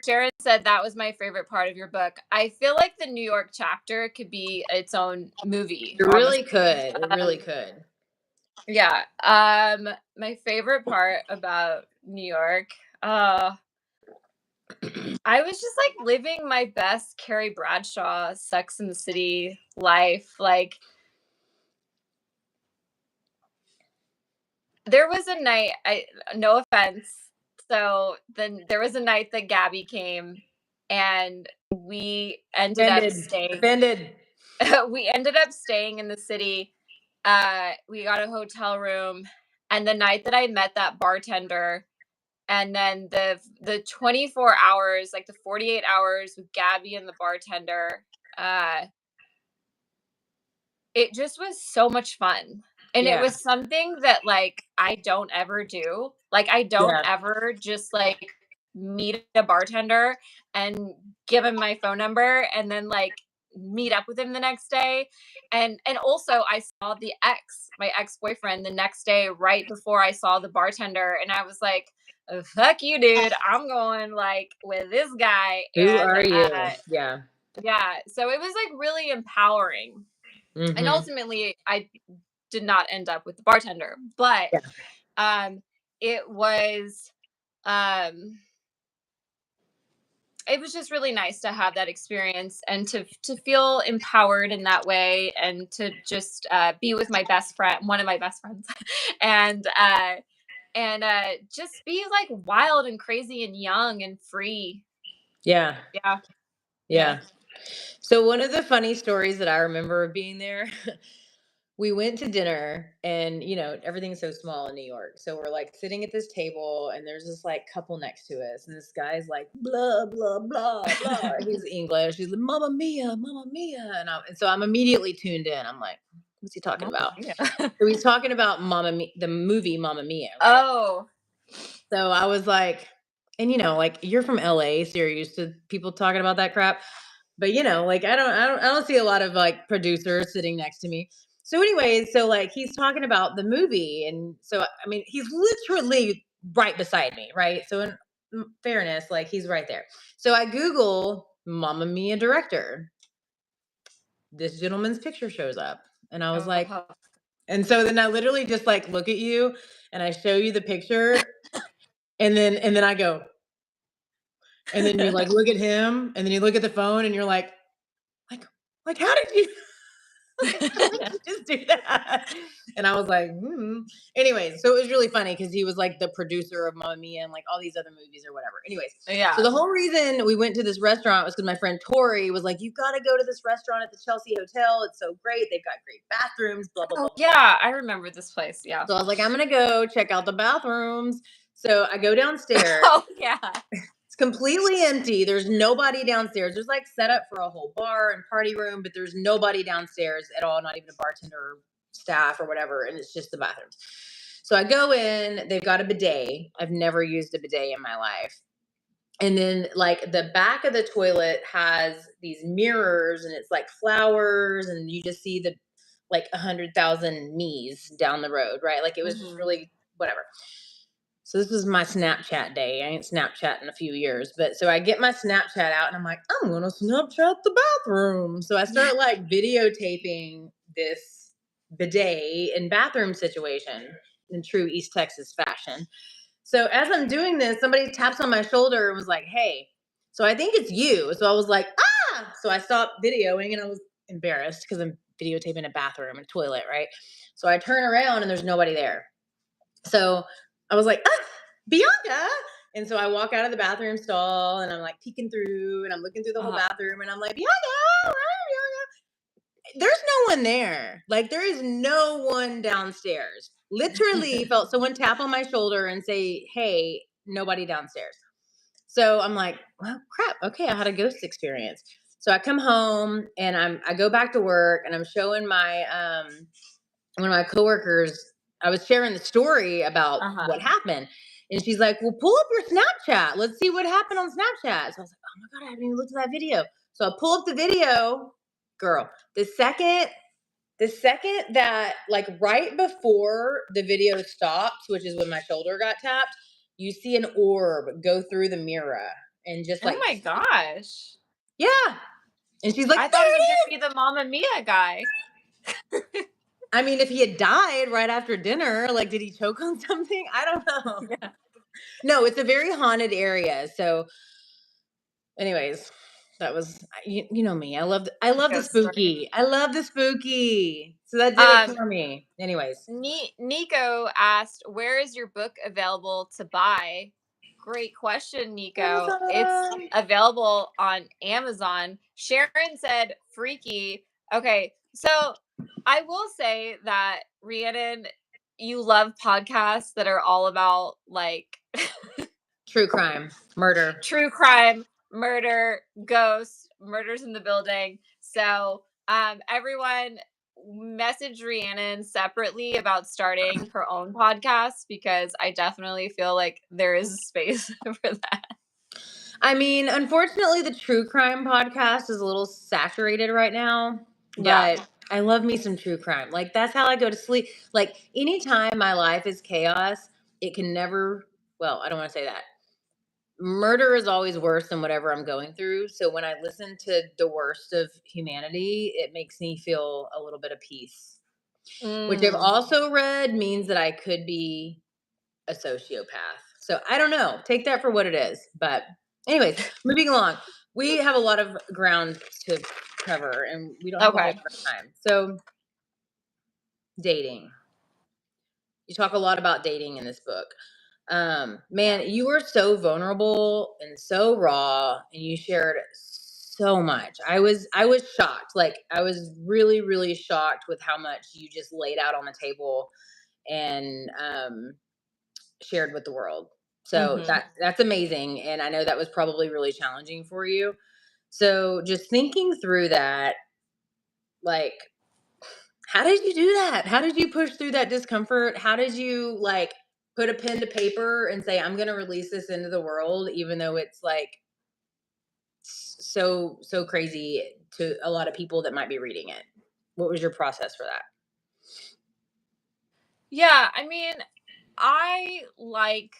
Sharon said that was my favorite part of your book. I feel like the New York chapter could be its own movie. It really could. It really could. Yeah. My favorite part about New York, I was just like living my best Carrie Bradshaw Sex in the City life. Like, there was a night, no offense. So then there was a night that Gabby came and we ended up staying. Offended. We ended up staying in the city. We got a hotel room, and the night that I met that bartender, and then the 24 hours, like the 48 hours with Gabby and the bartender, it just was so much fun. And it was something that like I don't ever do. Like I don't ever just like meet a bartender and give him my phone number and then like meet up with him the next day. And also I saw my ex-boyfriend the next day right before I saw the bartender, and I was like, "Oh, fuck you, dude. I'm going like with this guy." Who And are you? Yeah. So it was like really empowering. And ultimately I did not end up with the bartender, but it was um it was just really nice to have that experience and to feel empowered in that way, and to just be with my best friend, one of my best friends, and just be like wild and crazy and young and free. Yeah. Yeah. So one of the funny stories that I remember of being there, we went to dinner, and everything's so small in New York. So we're like sitting at this table, and there's this like couple next to us, and this guy's like blah blah blah blah. He's English. He's like Mamma Mia, Mamma Mia, and so I'm immediately tuned in. I'm like, what's he talking about? So he's talking about Mamma Mia, the movie Mamma Mia. Right? Oh. So I was like, and like you're from LA, so you're used to people talking about that crap. But like I don't see a lot of like producers sitting next to me. So anyways, so like he's talking about the movie, and so I mean he's literally right beside me, right? So in fairness, like he's right there. So I Google Mamma Mia director. This gentleman's picture shows up, and I was like, and so then I literally just like look at you, and I show you the picture, and then I go, and then you like look at him, and then you look at the phone, and you're like how did you? Just do that. And I was like, Anyways, so it was really funny because he was like the producer of Mamma Mia and like all these other movies or whatever. Anyways, so the whole reason we went to this restaurant was because my friend Tori was like, you got to go to this restaurant at the Chelsea Hotel. It's so great. They've got great bathrooms, blah, blah, blah. Yeah, I remember this place. Yeah. So I was like, I'm going to go check out the bathrooms. So I go downstairs. Oh, yeah. It's completely empty. There's nobody downstairs. There's like set up for a whole bar and party room, but there's nobody downstairs at all, not even a bartender or staff or whatever. And it's just the bathrooms. So I go in, they've got a bidet. I've never used a bidet in my life. And then like the back of the toilet has these mirrors, and it's like flowers, and you just see the like 100,000 me's down the road, right? Like it was just really whatever. So this was my Snapchat day. I ain't Snapchat in a few years, but so I get my Snapchat out, and I'm like, I'm gonna Snapchat the bathroom. So I start like videotaping this bidet and bathroom situation in true East Texas fashion. So as I'm doing this, somebody taps on my shoulder and was like, hey. So I think it's you. So I was like, ah. So I stopped videoing, and I was embarrassed because I'm videotaping a bathroom and toilet, right? So I turn around, and there's nobody there. So I was like, Bianca. And so I walk out of the bathroom stall, and I'm like peeking through, and I'm looking through the whole bathroom, and I'm like, Bianca, there's no one there. Like there is no one downstairs. Literally felt someone tap on my shoulder and say, hey, nobody downstairs. So I'm like, well, crap. Okay, I had a ghost experience. So I come home, and I go back to work, and I'm showing my one of my coworkers. I was sharing the story about what happened. And she's like, well, pull up your Snapchat. Let's see what happened on Snapchat. So I was like, oh my God, I haven't even looked at that video. So I pull up the video. Girl, the second that like right before the video stops, which is when my shoulder got tapped, you see an orb go through the mirror and just like, oh my gosh. Yeah. And she's like, I thought it was going to be the Mamma Mia guy. I mean, if he had died right after dinner, like, did he choke on something? I don't know. Yeah. No, it's a very haunted area. So anyways, that was, you know me. I love the spooky. I love the spooky. So that did it for me. Anyways. Nico asked, where is your book available to buy? Great question, Nico. Amazon. It's available on Amazon. Sharon said, freaky. Okay, so I will say that, Rhiannon, you love podcasts that are all about like true crime, murder, ghosts, murders in the building. So everyone message Rhiannon separately about starting her own podcast, because I definitely feel like there is a space for that. I mean, unfortunately, the true crime podcast is a little saturated right now, but I love me some true crime. Like, that's how I go to sleep. Like, anytime my life is chaos, it can never, well, I don't want to say that. Murder is always worse than whatever I'm going through. So when I listen to the worst of humanity, it makes me feel a little bit of peace, which I've also read means that I could be a sociopath. So I don't know. Take that for what it is. But anyways, moving along. We have a lot of ground to cover and we don't have a whole lot of time. So dating. You talk a lot about dating in this book. Man, you were so vulnerable and so raw, and you shared so much. I was shocked. Like, I was really, really shocked with how much you just laid out on the table and shared with the world. So that's amazing. And I know that was probably really challenging for you. So just thinking through that, like, how did you do that? How did you push through that discomfort? How did you like put a pen to paper and say, I'm going to release this into the world, even though it's like so crazy to a lot of people that might be reading it? What was your process for that? Yeah, I mean, I like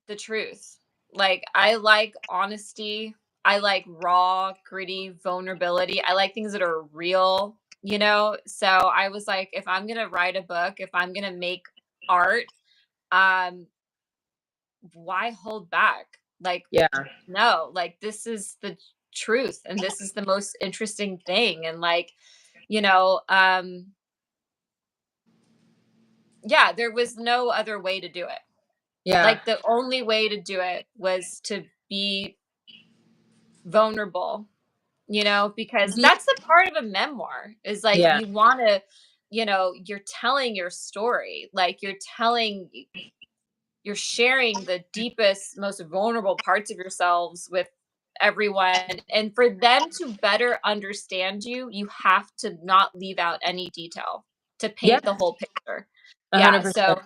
the truth. Like, I like honesty. I like raw, gritty vulnerability. I like things that are real, you know? So I was like, if I'm going to write a book, if I'm going to make art, why hold back? Like, no, like, this is the truth and this is the most interesting thing. And like, you know, yeah, there was no other way to do it. Yeah. Like, the only way to do it was to be vulnerable, you know, because that's the part of a memoir, is like, you want to, you know, you're telling your story, like you're sharing the deepest, most vulnerable parts of yourselves with everyone. And for them to better understand you, you have to not leave out any detail to paint the whole picture. 100%. Yeah. So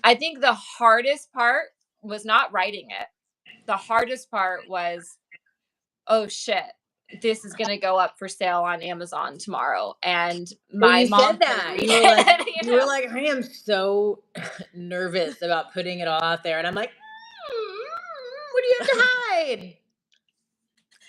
I think the hardest part was not writing it. The hardest part was, oh shit, this is going to go up for sale on Amazon tomorrow. And my mom said that. You were like, you were like, I am so nervous about putting it all out there. And I'm like, what do you have to hide?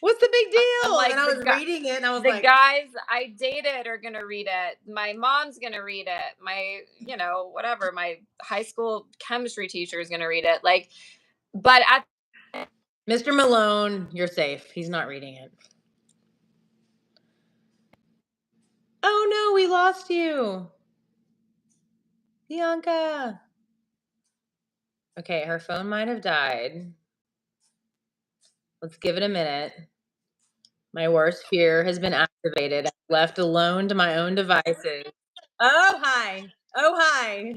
What's the big deal? Like, and I was reading it and I was like, the guys I dated are going to read it. My mom's going to read it. My, you know, whatever, my high school chemistry teacher is going to read it. Like, but at Mr. Malone, you're safe. He's not reading it. Oh no, we lost you. Bianca. Okay, her phone might have died. Let's give it a minute. My worst fear has been activated. I'm left alone to my own devices. Oh, hi. Oh, hi.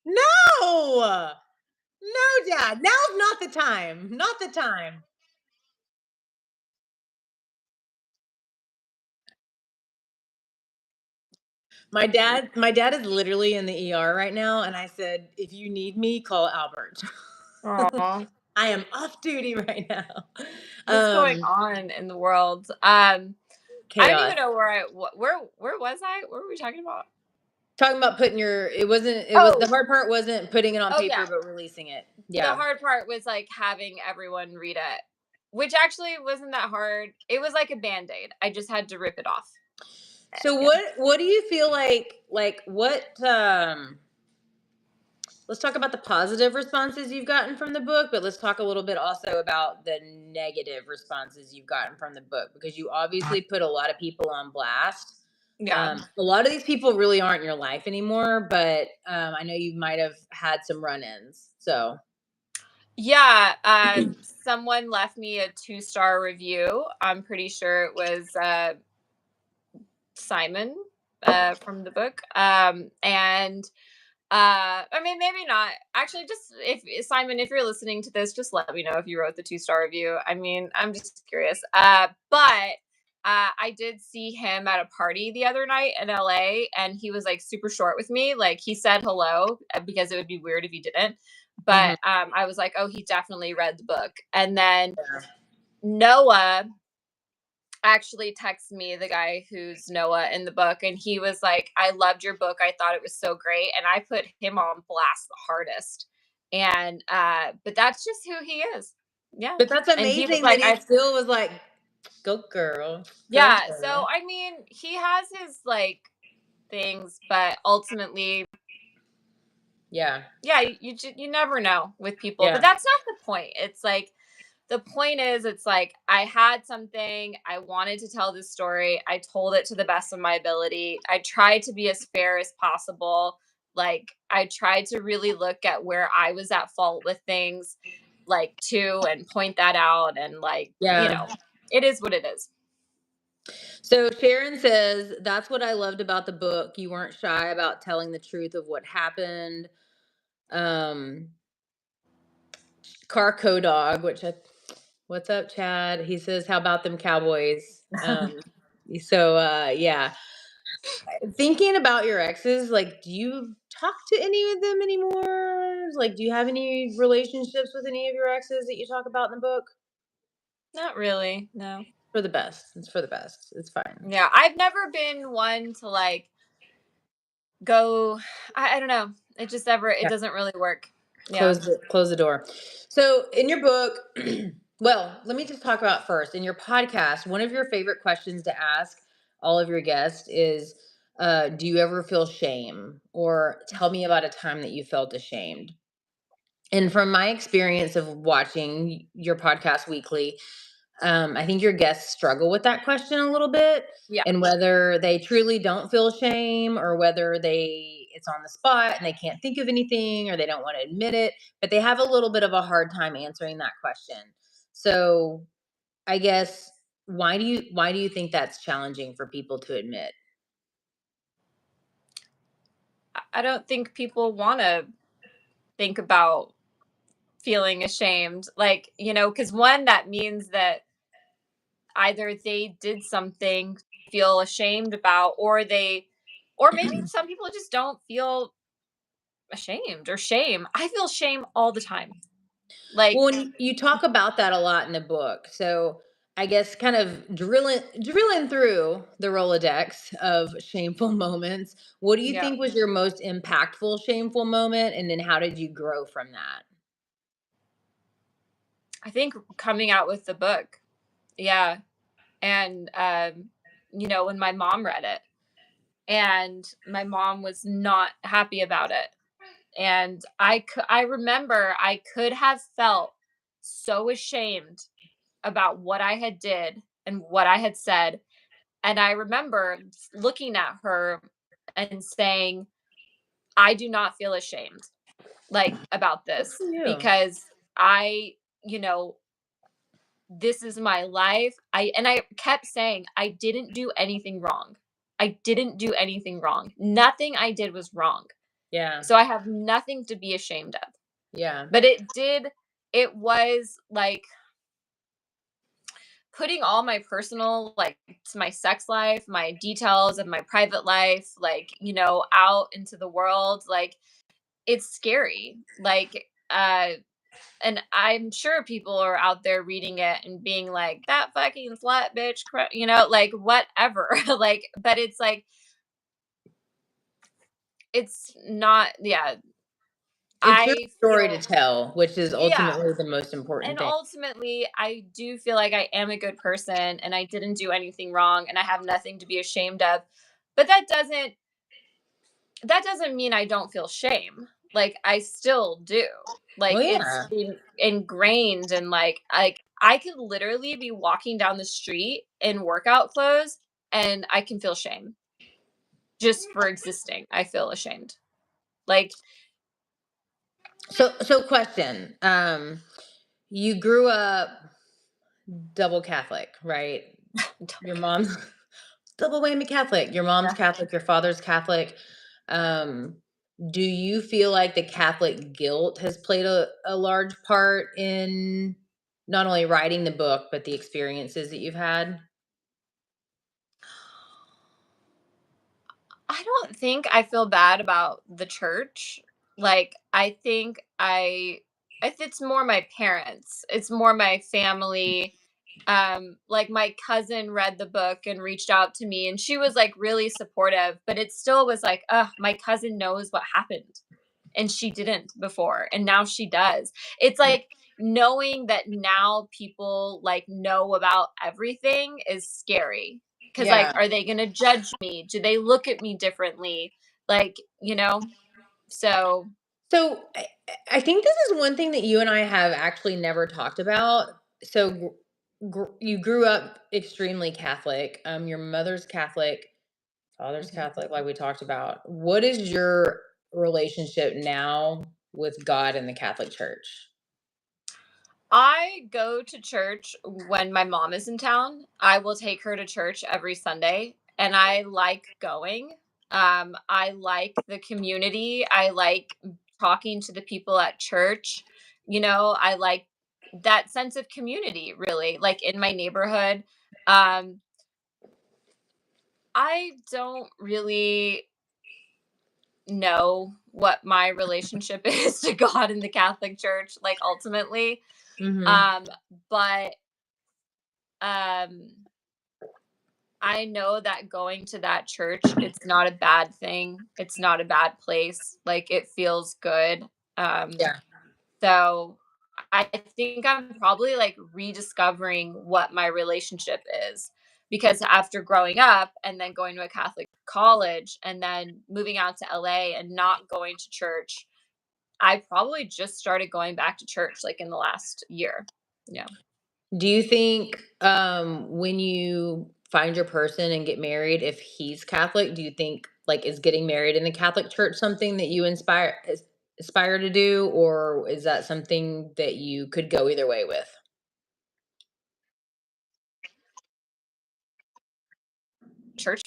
No. No, Dad. Now's not the time. Not the time. My dad is literally in the ER right now, and I said, if you need me, call Albert. Aww. I am off duty right now. What's going on in the world? Chaos. I don't even know where was I? What were we talking about? Talking about putting it was the hard part wasn't putting it on paper, but releasing it. Yeah. The hard part was like having everyone read it, which actually wasn't that hard. It was like a Band-Aid. I just had to rip it off. So what do you feel like what let's talk about the positive responses you've gotten from the book, but let's talk a little bit also about the negative responses you've gotten from the book, because you obviously put a lot of people on blast. Yeah. A lot of these people really aren't in your life anymore, but I know you might have had some run-ins. So Yeah, someone left me a 2-star review. I'm pretty sure it was Simon from the book. And I mean, maybe not. Actually, just if Simon, if you're listening to this, just let me know if you wrote the 2-star review. I mean, I'm just curious. But I did see him at a party the other night in LA, and he was like super short with me. Like he said hello because it would be weird if he didn't. But I was like, oh, he definitely read the book. And then Noah actually texted me, the guy who's Noah in the book, and he was like, I loved your book. I thought it was so great. And I put him on blast the hardest. And but that's just who he is. Yeah. but that's And he was amazing that like, he still was like, go girl, go yeah. So girl. I mean, he has his like things, but ultimately, Yeah. yeah, you never know with people. But Yeah. that's not the point. It's like the point is, it's like I had something, I wanted to tell this story, I told it to the best of my ability, I tried to be as fair as possible. Like I tried to really look at where I was at fault with things, like too, and point that out, and like, Yeah. it is what it is. So Sharon says, that's what I loved about the book. You weren't shy about telling the truth of what happened. Um, Carco Dog, what's up, Chad? He says, how about them Cowboys? Yeah. Thinking about your exes, like, do you talk to any of them anymore? Like, do you have any relationships with any of your exes that you talk about in the book? Not really, no. For the best. It's for the best. It's fine. Yeah, I've never been one to like go, I don't know. It just never, it doesn't really work. Yeah. Close the door. So in your book, well, let me just talk about first. In your podcast, one of your favorite questions to ask all of your guests is, do you ever feel shame? Or tell me about a time that you felt ashamed. And from my experience of watching your podcast weekly, I think your guests struggle with that question a little bit, Yeah. and whether they truly don't feel shame, or whether it's on the spot and they can't think of anything, or they don't want to admit it, but they have a little bit of a hard time answering that question. So I guess, why do you think that's challenging for people to admit? I don't think people want to think about feeling ashamed. Like, because one, that means that either they did something to feel ashamed about, or maybe some people just don't feel ashamed or shame. I feel shame all the time. Like, Well, you talk about that a lot in the book. So I guess kind of drilling through the Rolodex of shameful moments. What do you yeah, think was your most impactful shameful moment? And then how did you grow from that? I think coming out with the book. Yeah. And, when my mom read it, and my mom was not happy about it. And I remember I could have felt so ashamed about what I had did and what I had said. And I remember looking at her and saying, I do not feel ashamed like about Good this, for you. because I, you know, this is my life. I kept saying I didn't do anything wrong. I didn't do anything wrong. Nothing I did was wrong. Yeah. So I have nothing to be ashamed of. Yeah. But it was like putting all my personal, like my sex life, my details of my private life, like, out into the world. Like it's scary. Like, and I'm sure people are out there reading it and being like, that fucking slut bitch, like whatever. Like, but it's like, it's not, yeah. It's your I story to feel, tell, which is yeah. ultimately the most important And thing. ultimately, I do feel like I am a good person and I didn't do anything wrong and I have nothing to be ashamed of. But that doesn't mean I don't feel shame. Like, I still do. Like, Well, it's yeah. ingrained, and like I could literally be walking down the street in workout clothes and I can feel shame just for existing. I feel ashamed. Like, So question. You grew up double Catholic, right? Your mom's double whammy Catholic. Your mom's yeah. Catholic, your father's Catholic. Um, do you feel like the Catholic guilt has played a large part in not only writing the book, but the experiences that you've had? I don't think I feel bad about the church. Like, I think if it's more my parents, it's more my family. Like, my cousin read the book and reached out to me, and she was like really supportive, but it still was like, my cousin knows what happened and she didn't before, and now she does. It's like knowing that now people like know about everything is scary. Cause like, Yeah. are they gonna judge me? Do they look at me differently? Like, so So I think this is one thing that you and I have actually never talked about. So you grew up extremely Catholic. Your mother's Catholic, father's Mhm. Catholic, like we talked about. What is your relationship now with God and the Catholic Church? I go to church when my mom is in town. I will take her to church every Sunday, and I like going. I like the community. I like talking to the people at church. I like that sense of community, really, like in my neighborhood. Um, I don't really know what my relationship is to God and the Catholic Church, like ultimately. Mm-hmm. But um I know that going to that church, it's not a bad thing. It's not a bad place. Like, it feels good. Um Yeah. so I think I'm probably like rediscovering what my relationship is, because after growing up and then going to a Catholic college and then moving out to LA and not going to church, I probably just started going back to church like in the last year. Yeah. Do you think when you find your person and get married, if he's Catholic, do you think like is getting married in the Catholic Church something that you aspire to do, or is that something that you could go either way with? Church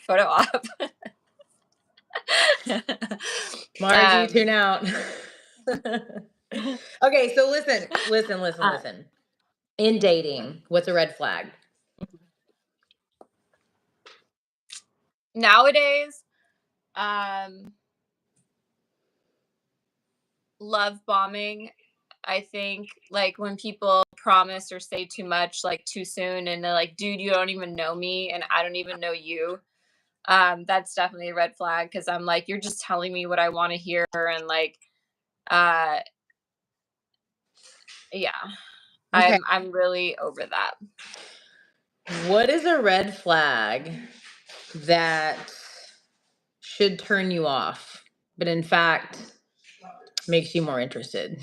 photo op. Margie, tune out. Okay, so uh, listen. In dating, what's a red flag? Nowadays, um, love bombing. I think like when people promise or say too much, like too soon, and they're like, dude, you don't even know me, and I don't even know you. That's definitely a red flag, because I'm like, you're just telling me what I want to hear, and like, uh, yeah, Okay. I'm really over that. What is a red flag that should turn you off, but in fact makes you more interested?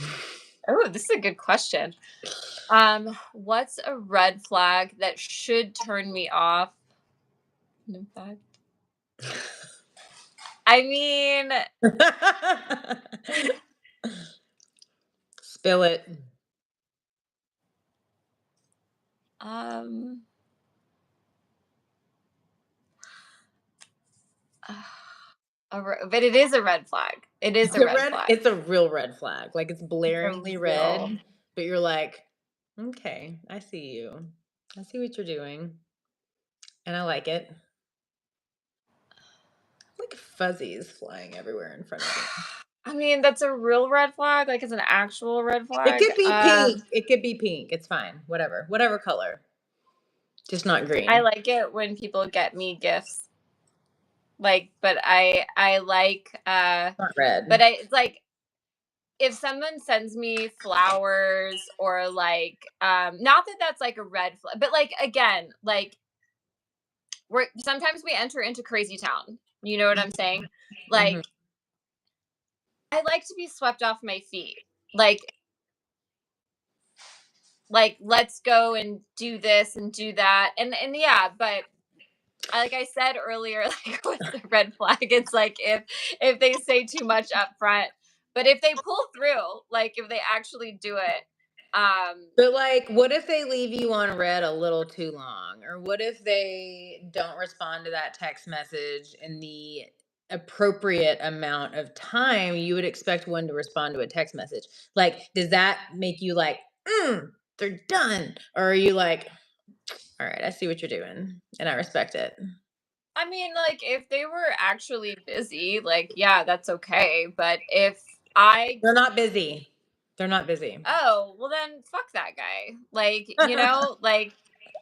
Oh, this is a good question. What's a red flag that should turn me off? In fact, I mean, Spill it. um, but it is a red flag. It is a red flag. It's a real red flag. Like it's It's a blaringly real. red, but you're like, okay, I see you. I see what you're doing. And I like it. Like fuzzies flying everywhere in front of me. I mean, that's a real red flag. Like, it's an actual red It flag. could be pink. It could be pink. It's fine. Whatever. Whatever color. Just not I green. like it when people get me gifts. Like, but I like Not but red. I it's like if someone sends me flowers, or like not that that's like a red flag, but like again, like we're sometimes we enter into crazy town. You know what I'm saying? Hmm. Like, I like to be swept off my feet. Like let's go and do this and do that. And yeah, but like I said earlier, like with the red flag, it's like if they say too much up front, but if they pull through, like if they actually do it, but like, what if they leave you on red a little too long? Or what if they don't respond to that text message in the appropriate amount of time you would expect one to respond to a text message? Like, does that make you like, they're done? Or are you like, all right, I see what you're doing and I respect it? I mean, like if they were actually busy, like yeah, that's okay. But if I They're not busy. They're not busy. oh, well then fuck that guy. Like, you know, like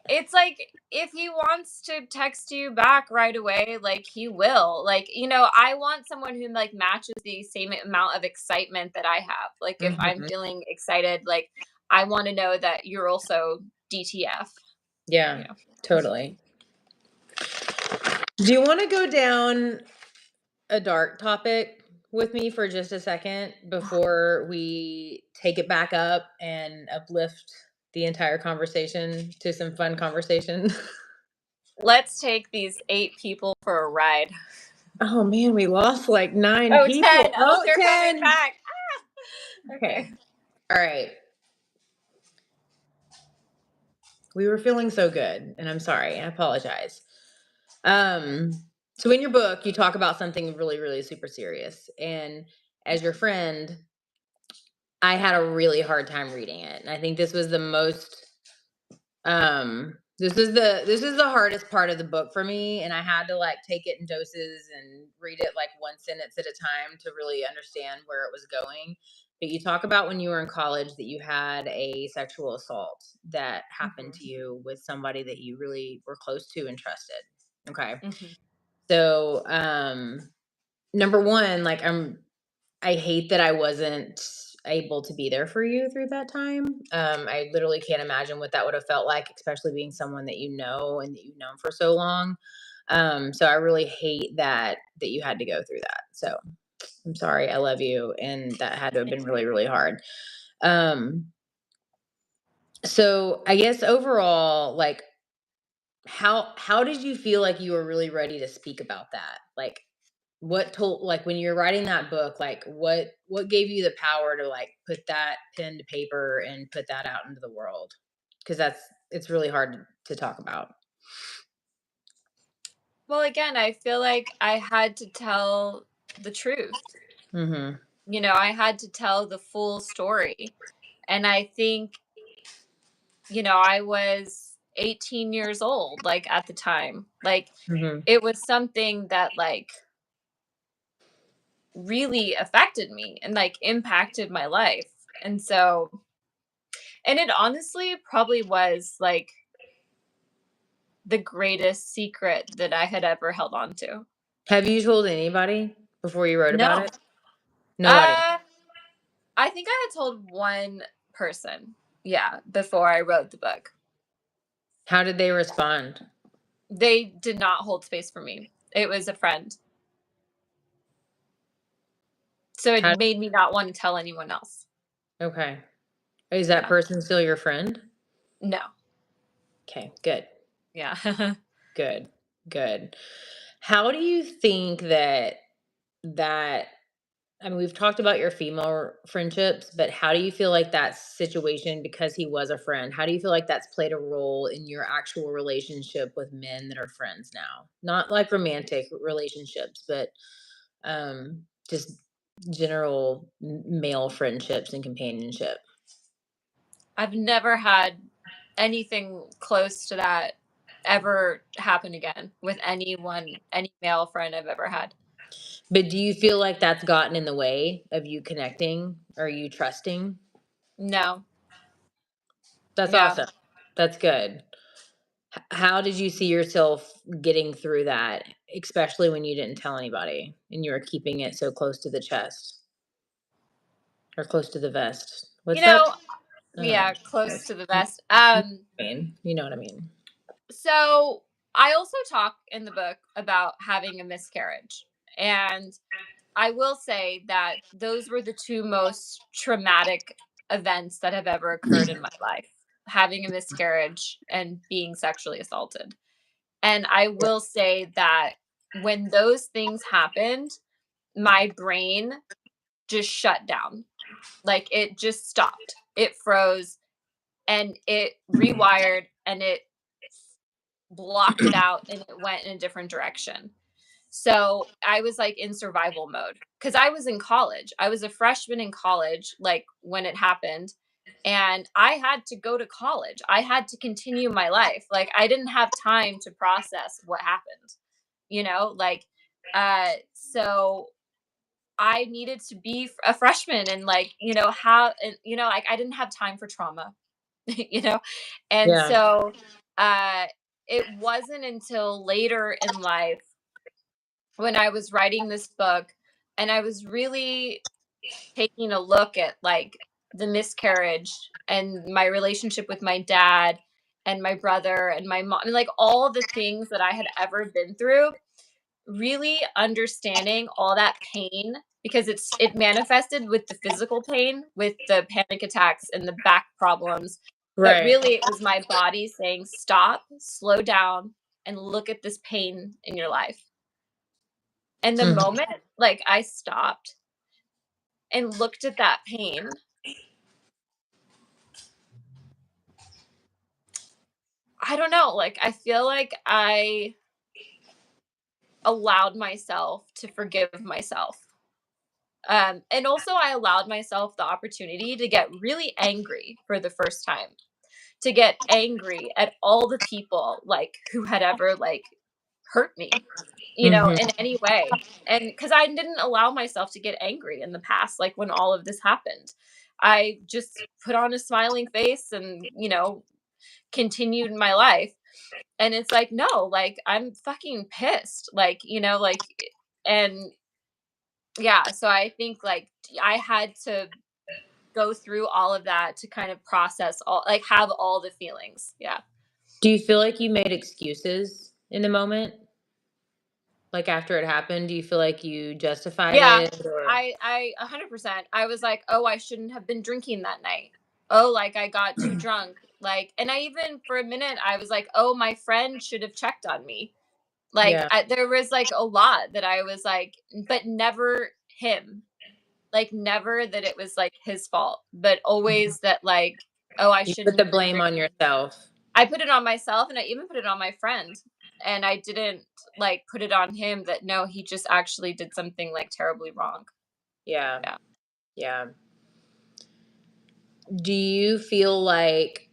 it's like if he wants to text you back right away, like he will. Like, you know, I want someone who like matches the same amount of excitement that I have. Like if I'm Mhm. feeling excited, like I want to know that you're also DTF. Yeah, You know. totally. Do you want to go down a dark topic with me for just a second before we take it back up and uplift the entire conversation to some fun conversation? Let's take these 8 people for a ride. Oh man, we lost like 9 Oh, people. 10. Oh, Oh, they're coming 10. back. Ah! Okay. Okay. All right. We were feeling so good, and I'm sorry. I apologize. Um, so in your book, you talk about something really, really super serious. And as your friend, I had a really hard time reading it. And I think this was the most this is the hardest part of the book for me. And I had to like take it in doses and read it like one sentence at a time to really understand where it was going. But you talk about when you were in college that you had a sexual assault that happened to you with somebody that you really were close to and trusted. Okay. Mm-hmm. So, number one, like I hate that I wasn't able to be there for you through that time. I literally can't imagine what that would have felt like, especially being someone that you know and that you've known for so long. So I really hate that you had to go through that. So I'm sorry. I love you, and that had to have been really, really hard. Um, so I guess overall, like, how did you feel like you were really ready to speak about that? Like, what told, like, when you're writing that book, like what gave you the power to like put that pen to paper and put that out into the world? Because it's really hard to talk about. Well, again, I feel like I had to tell the truth. Mm-hmm. You know, I had to tell the full story. And I think, you know, I was 18 years old, like at the time. Like Mm-hmm. it was something that like really affected me and like impacted my life. And so, and it honestly probably was like the greatest secret that I had ever held on to. Have you told anybody before you wrote about No. it? Nobody. Uh, I think I had told one person, yeah, before I wrote the book. How did they respond? They did not hold space for me. It was a friend. So it How, made me not want to tell anyone else. okay. Is that Yeah. person still your friend? No. Okay, good. Yeah. Good. Good. How do you think that I mean, we've talked about your female friendships, but how do you feel like that situation, because he was a friend, how do you feel like that's played a role in your actual relationship with men that are friends now? Not like romantic relationships, but just general male friendships and companionship. I've never had anything close to that ever happen again with anyone, any male friend I've ever had. But do you feel like that's gotten in the way of you connecting or you trusting? No. That's Yeah. awesome. That's good. How did you see yourself getting through that, especially when you didn't tell anybody and you were keeping it so close to the chest or close to the vest? You What's that? know, I don't know. yeah, close to the vest. I mean, you know what I mean. So I also talk in the book about having a miscarriage. And I will say that those were the two most traumatic events that have ever occurred in my life, having a miscarriage and being sexually assaulted. And I will say that when those things happened, my brain just shut down. Like it just stopped. It froze and it rewired and it blocked it out and it went in a different direction. So I was like in survival mode because I was in college. I was a freshman in college, like when it happened. And I had to go to college. I had to continue my life. Like I didn't have time to process what happened, like, so I needed to be a freshman and like, how, and, like I didn't have time for trauma, you know? And Yeah. so, uh, it wasn't until later in life when I was writing this book and I was really taking a look at like the miscarriage and my relationship with my dad and my brother and my mom and like all the things that I had ever been through, really understanding all that pain because it manifested with the physical pain, with the panic attacks and the back problems. But Right. really it was my body saying, stop, slow down, and look at this pain in your life. And the moment like I stopped and looked at that pain, I don't know, like I feel like I allowed myself to forgive myself. And also I allowed myself the opportunity to get really angry for the first time, to get angry at all the people like who had ever like hurt me, in any way. And because I didn't allow myself to get angry in the past, like when all of this happened, I just put on a smiling face and, continued my life. And it's like, no, like I'm fucking pissed. Like, and yeah, so I think like I had to go through all of that to kind of process all like have all the feelings. Yeah. Do you feel like you made excuses in the moment? Like after it happened, do you feel like you justified Yeah. it or I 100%. I was like, "Oh, I shouldn't have been drinking that night. Oh, like I got too drunk." Like and I even for a minute I was like, "Oh, my friend should have checked on me." Like yeah. there was like a lot that I was like, but never him. Like never that it was like his fault, but Mhm. always that like, "Oh, I You put shouldn't the have been blame on drinking." yourself. I put it on myself and I even put it on my friend. And I didn't like put it on him that no, he just actually did something like terribly wrong. Yeah. Yeah. Yeah. Do you feel like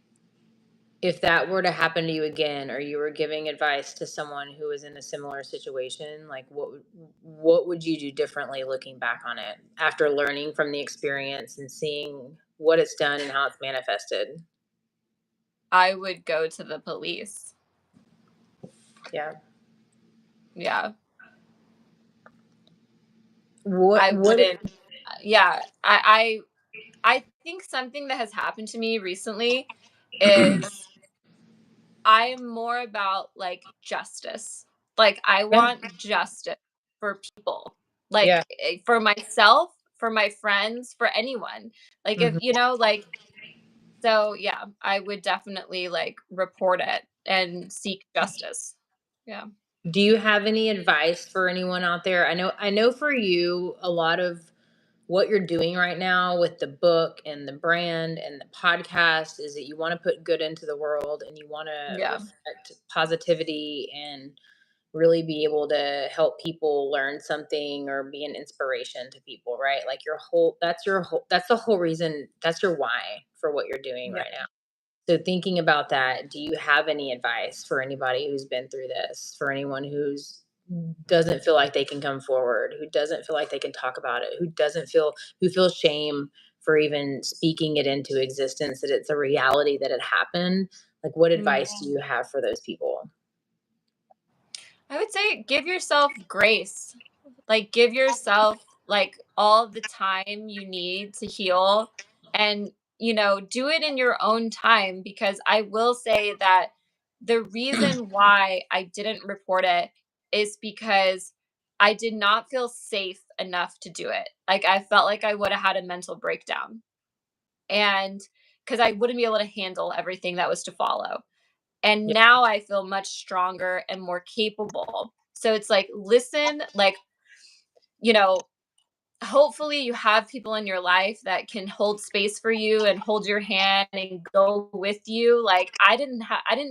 if that were to happen to you again, or you were giving advice to someone who was in a similar situation, like what would you do differently looking back on it after learning from the experience and seeing what it's done and how it's manifested? I would go to the police. Yeah. Yeah. What I what wouldn't yeah. I think something that has happened to me recently is I'm more about like justice. Like I Yeah. want justice for people. Yeah. Like for myself, for my friends, for anyone. Like if Mhm. like so yeah, I would definitely like report it and seek justice. Yeah. Do you have any advice for anyone out there? I know for you a lot of what you're doing right now with the book and the brand and the podcast is that you want to put good into the world and you want to Yeah. reflect positivity and really be able to help people learn something or be an inspiration to people, right? Like that's the whole reason, that's your why for what you're doing Yeah. right now. So thinking about that, do you have any advice for anybody who's been through this, for anyone who's doesn't feel like they can come forward, who doesn't feel like they can talk about it, who feels shame for even speaking it into existence, that it's a reality that it happened? Like what Mm. advice do you have for those people? I would say give yourself grace. Like give yourself like all the time you need to heal and do it in your own time because I will say that the reason why I didn't report it is because I did not feel safe enough to do it. Like, I felt like I would have had a mental breakdown. And because I wouldn't be able to handle everything that was to follow. And Yeah. now I feel much stronger and more capable. So it's like, listen, like, you know, hopefully you have people in your life that can hold space for you and hold your hand and go with you. Like, I didn't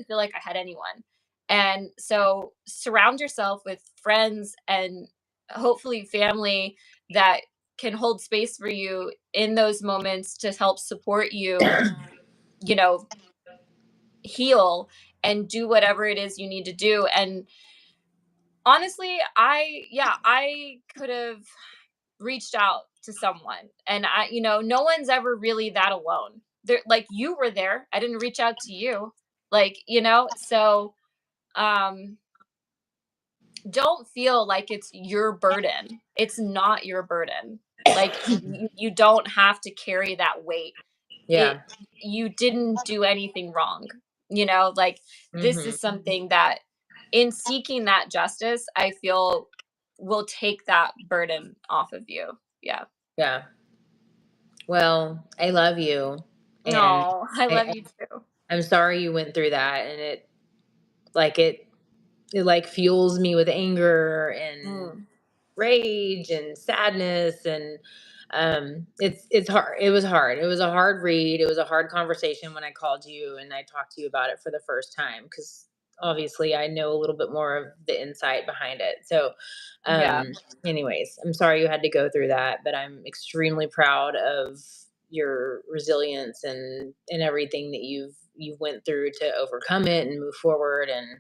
feel like I had anyone. And so surround yourself with friends and hopefully family that can hold space for you in those moments to help support you, you know, heal and do whatever it is you need to do. And honestly, I could have reached out to someone, and no one's ever really that alone. There, like, you were there. I didn't reach out to you. Like, so um don't feel like it's your burden. It's not your burden. Like, you don't have to carry that weight. It Yeah. You didn't do anything wrong. Like, this Mm-hmm. is something that, in seeking that justice, I feel will take that burden off of you. Yeah. Yeah. Well, I love you, and No, I love I, you too. I'm sorry you went through that, and like it like fuels me with anger and Mm, rage and sadness, and it's hard. It was hard. It was a hard read. It was a hard conversation when I called you and I talked to you about it for the first time, because obviously I know a little bit more of the insight behind it. So yeah. anyways, I'm sorry you had to go through that, but I'm extremely proud of your resilience and everything that you've went through to overcome it and move forward and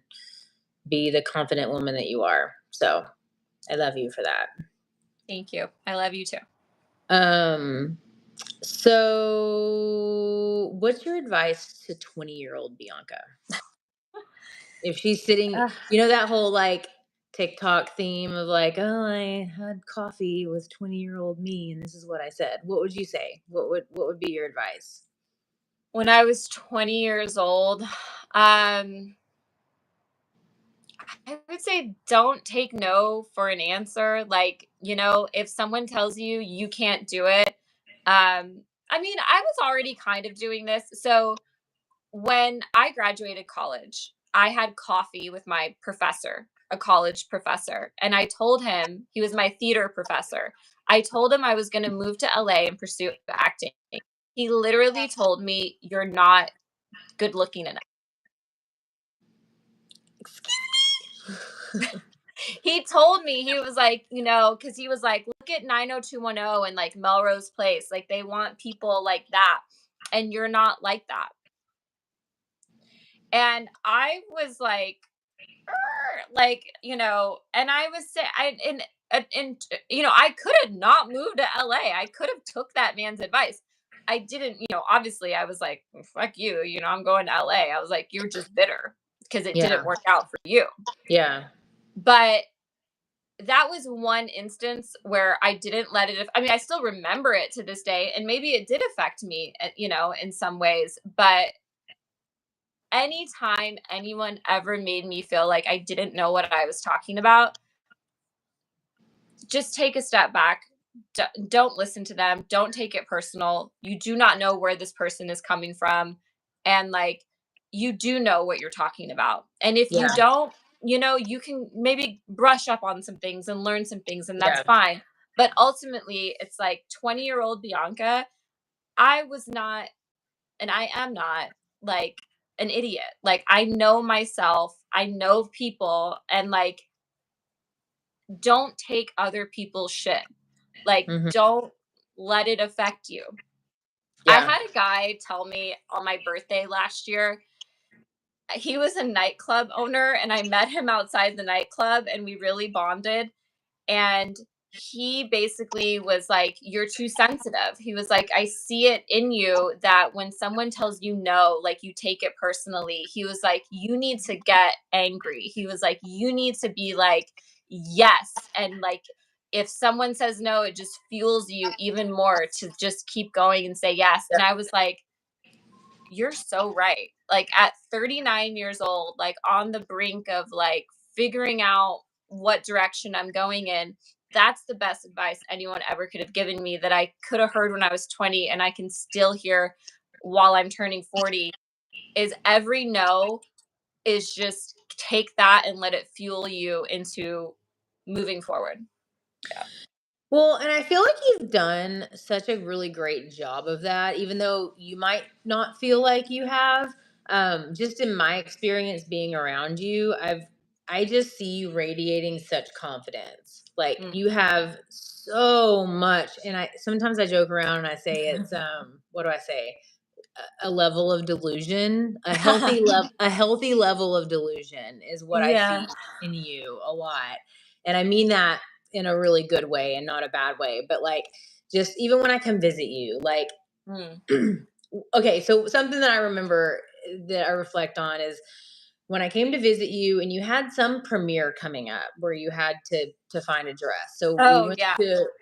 be the confident woman that you are. So I love you for that. Thank you. I love you too. Um, so what's your advice to 20-year-old Bianca? If she's sitting, Ugh. that whole like TikTok theme of like, oh, I had coffee with 20-year-old me and this is what I said. What would you say? What would be your advice? When I was 20 years old, I would say don't take no for an answer. Like, if someone tells you you can't do it, I mean, I was already kind of doing this. So when I graduated college, I had coffee with my professor, a college professor, and I told him, he was my theater professor. I told him I was going to move to LA and pursue acting. He literally told me, "You're not good looking enough." He told me, he was like, because he was like, look at 90210 and like Melrose Place. Like, they want people like that. And you're not like that. And I was like, like, and I was saying, I could have not moved to LA. I could have took that man's advice. I didn't, obviously I was like, "Well, fuck you, I'm going to LA." I was like, "You're just bitter because it didn't Yeah. work out for you." Yeah. But that was one instance where I didn't let it. I mean, I still remember it to this day, and maybe it did affect me, in some ways. But anytime anyone ever made me feel like I didn't know what I was talking about, just take a step back. Don't listen to them. Don't take it personal. You do not know where this person is coming from. And like, you do know what you're talking about. And if you Yeah. don't, you can maybe brush up on some things and learn some things, and that's Yeah. fine. But ultimately, it's like, 20-year-old Bianca, I was not, and I am not, like, an idiot. Like, I know myself, I know people, and like, don't take other people's shit. Like, Hmm. don't let it affect you. I Yeah. had a guy tell me on my birthday last year, he was a nightclub owner, and I met him outside the nightclub and we really bonded. And he basically was like, "You're too sensitive." He was like, "I see it in you that when someone tells you no, like, you take it personally." He was like, "You need to get angry." He was like, "You need to be like, yes." And like, if someone says no, it just fuels you even more to just keep going and say yes. And I was like, "You're so right." Like, at 39 years old, like, on the brink of like figuring out what direction I'm going in, that's the best advice anyone ever could have given me that I could have heard when I was 20 and I can still hear while I'm turning 40 is every no is just take that and let it fuel you into moving forward. Yeah. Well, and I feel like you've done such a really great job of that, even though you might not feel like you have. Just in my experience being around you, I just see you radiating such confidence. Like you have so much, and I sometimes I joke around and I say it's what do I say? A level of delusion, a healthy level of delusion is what I see in you a lot. And I mean that in a really good way and not a bad way, but like just even when I come visit you, like okay, so something that I remember that I reflect on is when I came to visit you and you had some premiere coming up where you had to find a dress. So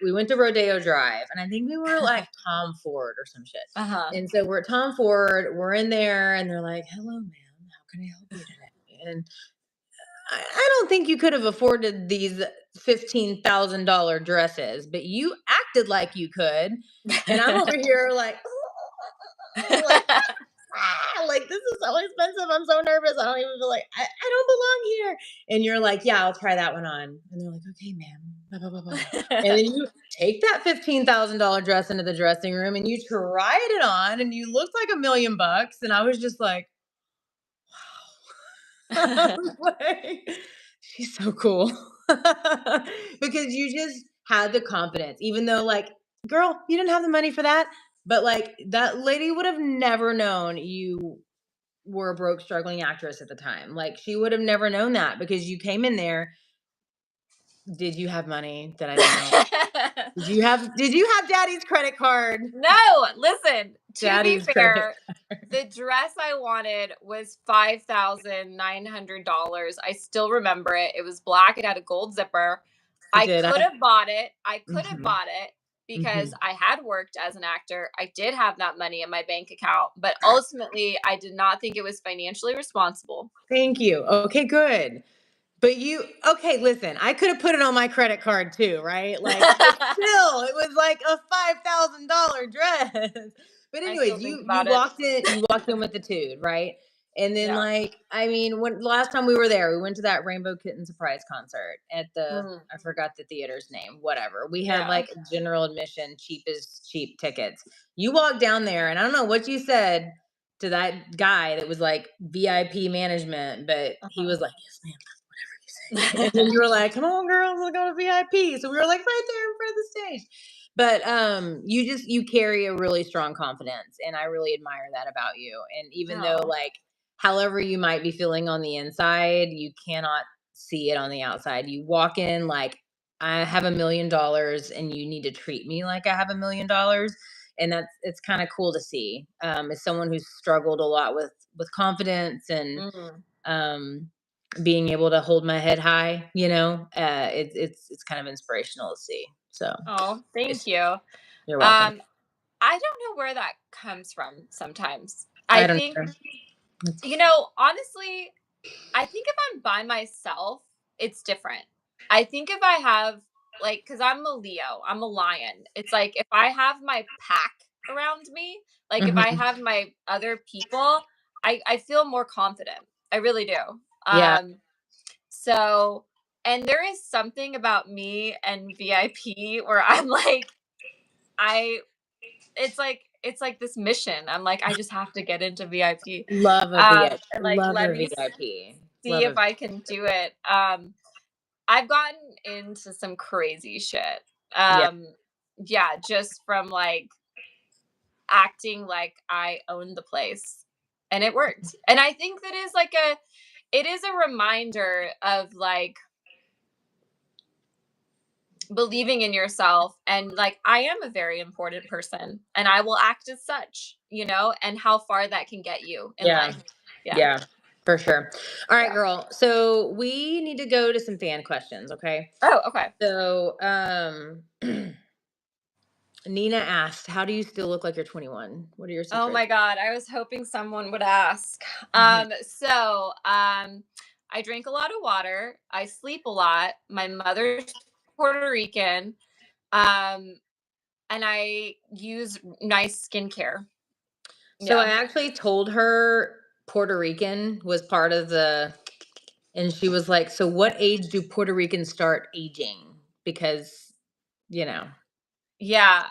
we went to Rodeo Drive and I think we were like Tom Ford or some shit. And so we're at Tom Ford, we're in there and they're like, "Hello, ma'am, how can I help you today?" And I don't think you could have afforded these $15,000 dresses, but you acted like you could. And I'm over here like, like, like this is so expensive. I'm so nervous. I don't even feel like I don't belong here. And you're like, yeah, I'll try that one on. And they're like, okay, ma'am. Blah, blah, blah, blah. And then you take that $15,000 dress into the dressing room and you tried it on and you looked like $1,000,000. And I was just like, wow. Like, she's so cool. Because you just had the confidence, even though like, girl, you didn't have the money for that. But like that lady would have never known you were a broke, struggling actress at the time. Like she would have never known that because you came in there. Did you have money that I don't know? Did you have daddy's credit card? No, listen, to Daddy's be fair, the dress I wanted was $5,900. I still remember it. It was black. It had a gold zipper. I could have bought it. Because I had worked as an actor. I did have that money in my bank account, but ultimately I did not think it was financially responsible. Thank you. Okay, good. But okay, listen, I could have put it on my credit card too, right? Like, but still, it was like a $5,000 dress. But anyways, you walked in with the tude, right? And then like, I mean, when last time we were there, we went to that Rainbow Kitten surprise concert at I forgot the theater's name, whatever. We had like general admission, cheap tickets. You walked down there and I don't know what you said to that guy that was like VIP management, but he was like, yes, ma'am. And then you were like, come on, girls, we'll go to VIP. So we were like right there in front of the stage. But you carry a really strong confidence. And I really admire that about you. And even though like however you might be feeling on the inside, you cannot see it on the outside. You walk in like I have $1,000,000 and you need to treat me like I have $1,000,000. And it's kind of cool to see. As someone who's struggled a lot with confidence and being able to hold my head high, it's kind of inspirational to see. So, thank you. You're welcome. I don't know where that comes from sometimes. I think, honestly, I think if I'm by myself, it's different. I think if I have, like, because I'm a Leo, I'm a lion. It's like if I have my pack around me, like if I have my other people, I feel more confident. I really do. So, and there is something about me and VIP where I'm like, it's like this mission. I'm like, I just have to get into VIP. Love a VIP. And like, Love let a me VIP. see if I can do it. I've gotten into some crazy shit. Yeah, just from like acting like I own the place. And it worked. And I think that is like it is a reminder of like believing in yourself and like I am a very important person and I will act as such, and how far that can get you in life. Yeah, for sure. All right, girl. So we need to go to some fan questions, okay? Oh, okay. So Nina asked, how do you still look like you're 21? What are your secrets? Oh my God. I was hoping someone would ask. I drink a lot of water. I sleep a lot. My mother Puerto Rican. And I use nice skincare. So I actually told her Puerto Rican was part of and she was like, so what age do Puerto Ricans start aging? Because, Yeah. I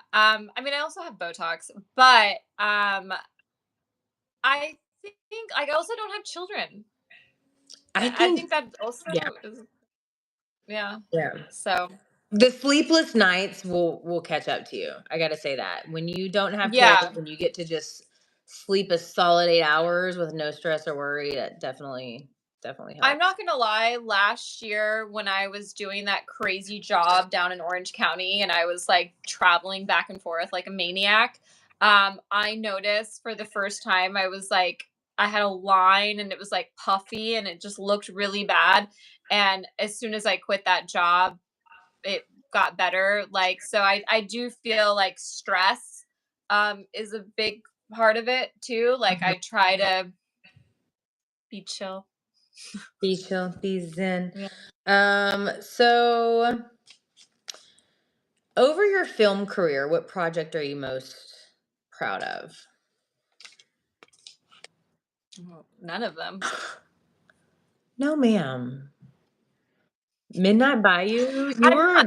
mean, I also have Botox, but I think I also don't have children. I think that also is, yeah. Yeah. So The sleepless nights will catch up to you. I got to say that. When you don't have yeah. kids, when you get to just sleep a solid 8 hours with no stress or worry, that definitely helps. I'm not gonna lie, last year when I was doing that crazy job down in Orange County and I was like traveling back and forth like a maniac, I noticed for the first time I was like, I had a line and it was like puffy and it just looked really bad. And as soon as I quit that job, it got better. Like, so I do feel like stress is a big part of it too. Like I try to be chill. Be chill, be zen. Yeah. So over your film career, what project are you most proud of? None of them. No, ma'am. Midnight Bayou, you were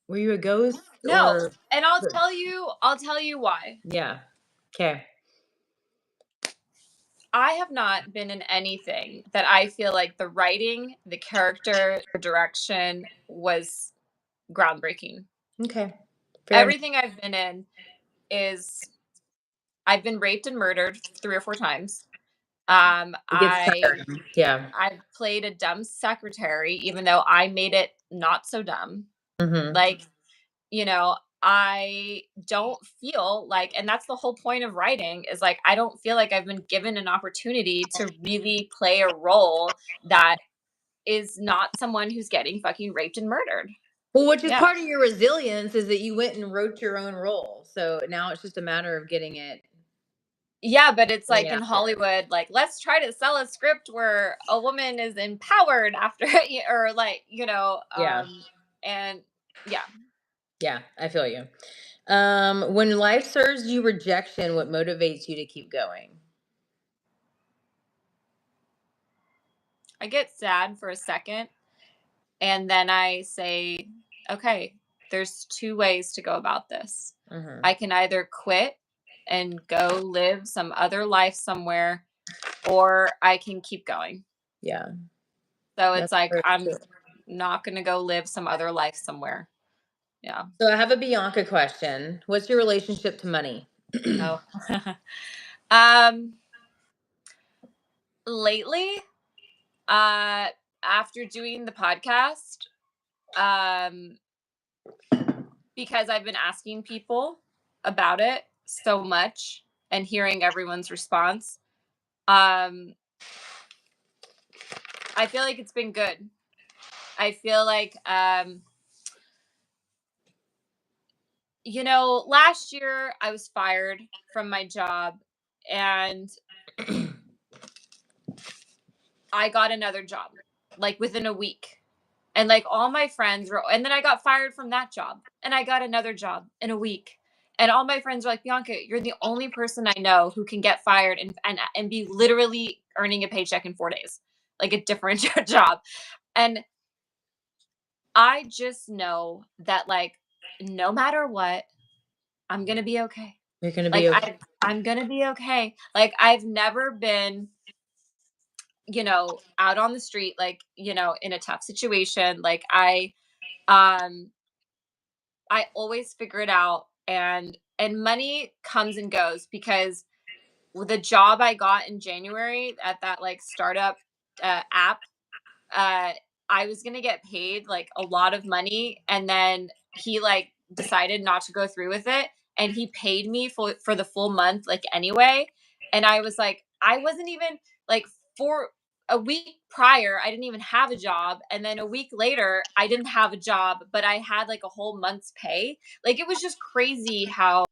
were you a ghost? No, Or and I'll tell you why. yeah. Okay. I have not been in anything that I feel like the writing, the character, the direction was groundbreaking. Okay. Fair enough. Everything I've been in is I've been raped and murdered 3 or 4 times. It gets tired. Yeah. I played a dumb secretary even though I made it not so dumb. Mhm. Like, you know, I don't feel like, and that's the whole point of writing is like, I don't feel like I've been given an opportunity to really play a role that is not someone who's getting fucking raped and murdered. Well, which is Yeah. part of your resilience is that you went and wrote your own role. So now it's just a matter of Yeah, but it's getting like it in out there. Hollywood, like, let's try to sell a script where a woman is empowered after, or like, Yeah. and yeah, Yeah, I feel you. When life serves you rejection, what motivates you to keep going? I get sad for a second. And then I say, okay, there's 2 ways to go about this. Mhm. I can either quit and go live some other life somewhere, or I can keep going. Yeah. So it's That's like, very I'm true. not going to go live some other life somewhere. Yeah. So I have a Bianca question. What's your relationship to money? Oh. um, lately, uh, after doing the podcast, um, because I've been asking people about it so much and hearing everyone's response. Um, I feel like it's been good. I feel like, last year I was fired from my job and I got another job like within a week. And like all my friends were, and then I got fired from that job and I got another job in a week. And all my friends were like, Bianca, you're the only person I know who can get fired and be literally earning a paycheck in 4 days, like a different job. And I just know that like no matter what, I'm gonna be okay. You're gonna Like be okay. I'm gonna be okay. Like I've never been, out on the street, like, in a tough situation. Like um I always figure it out, and money comes and goes because with the job I got in January at that like startup app, uh I was going to get paid like a lot of money, and then he like decided not to go through with it, and he paid me for the full month like anyway. And I was like, I wasn't even like, for a week prior I didn't even have a job, and then a week later I didn't have a job, but I had like a whole month's pay. Like it was just crazy how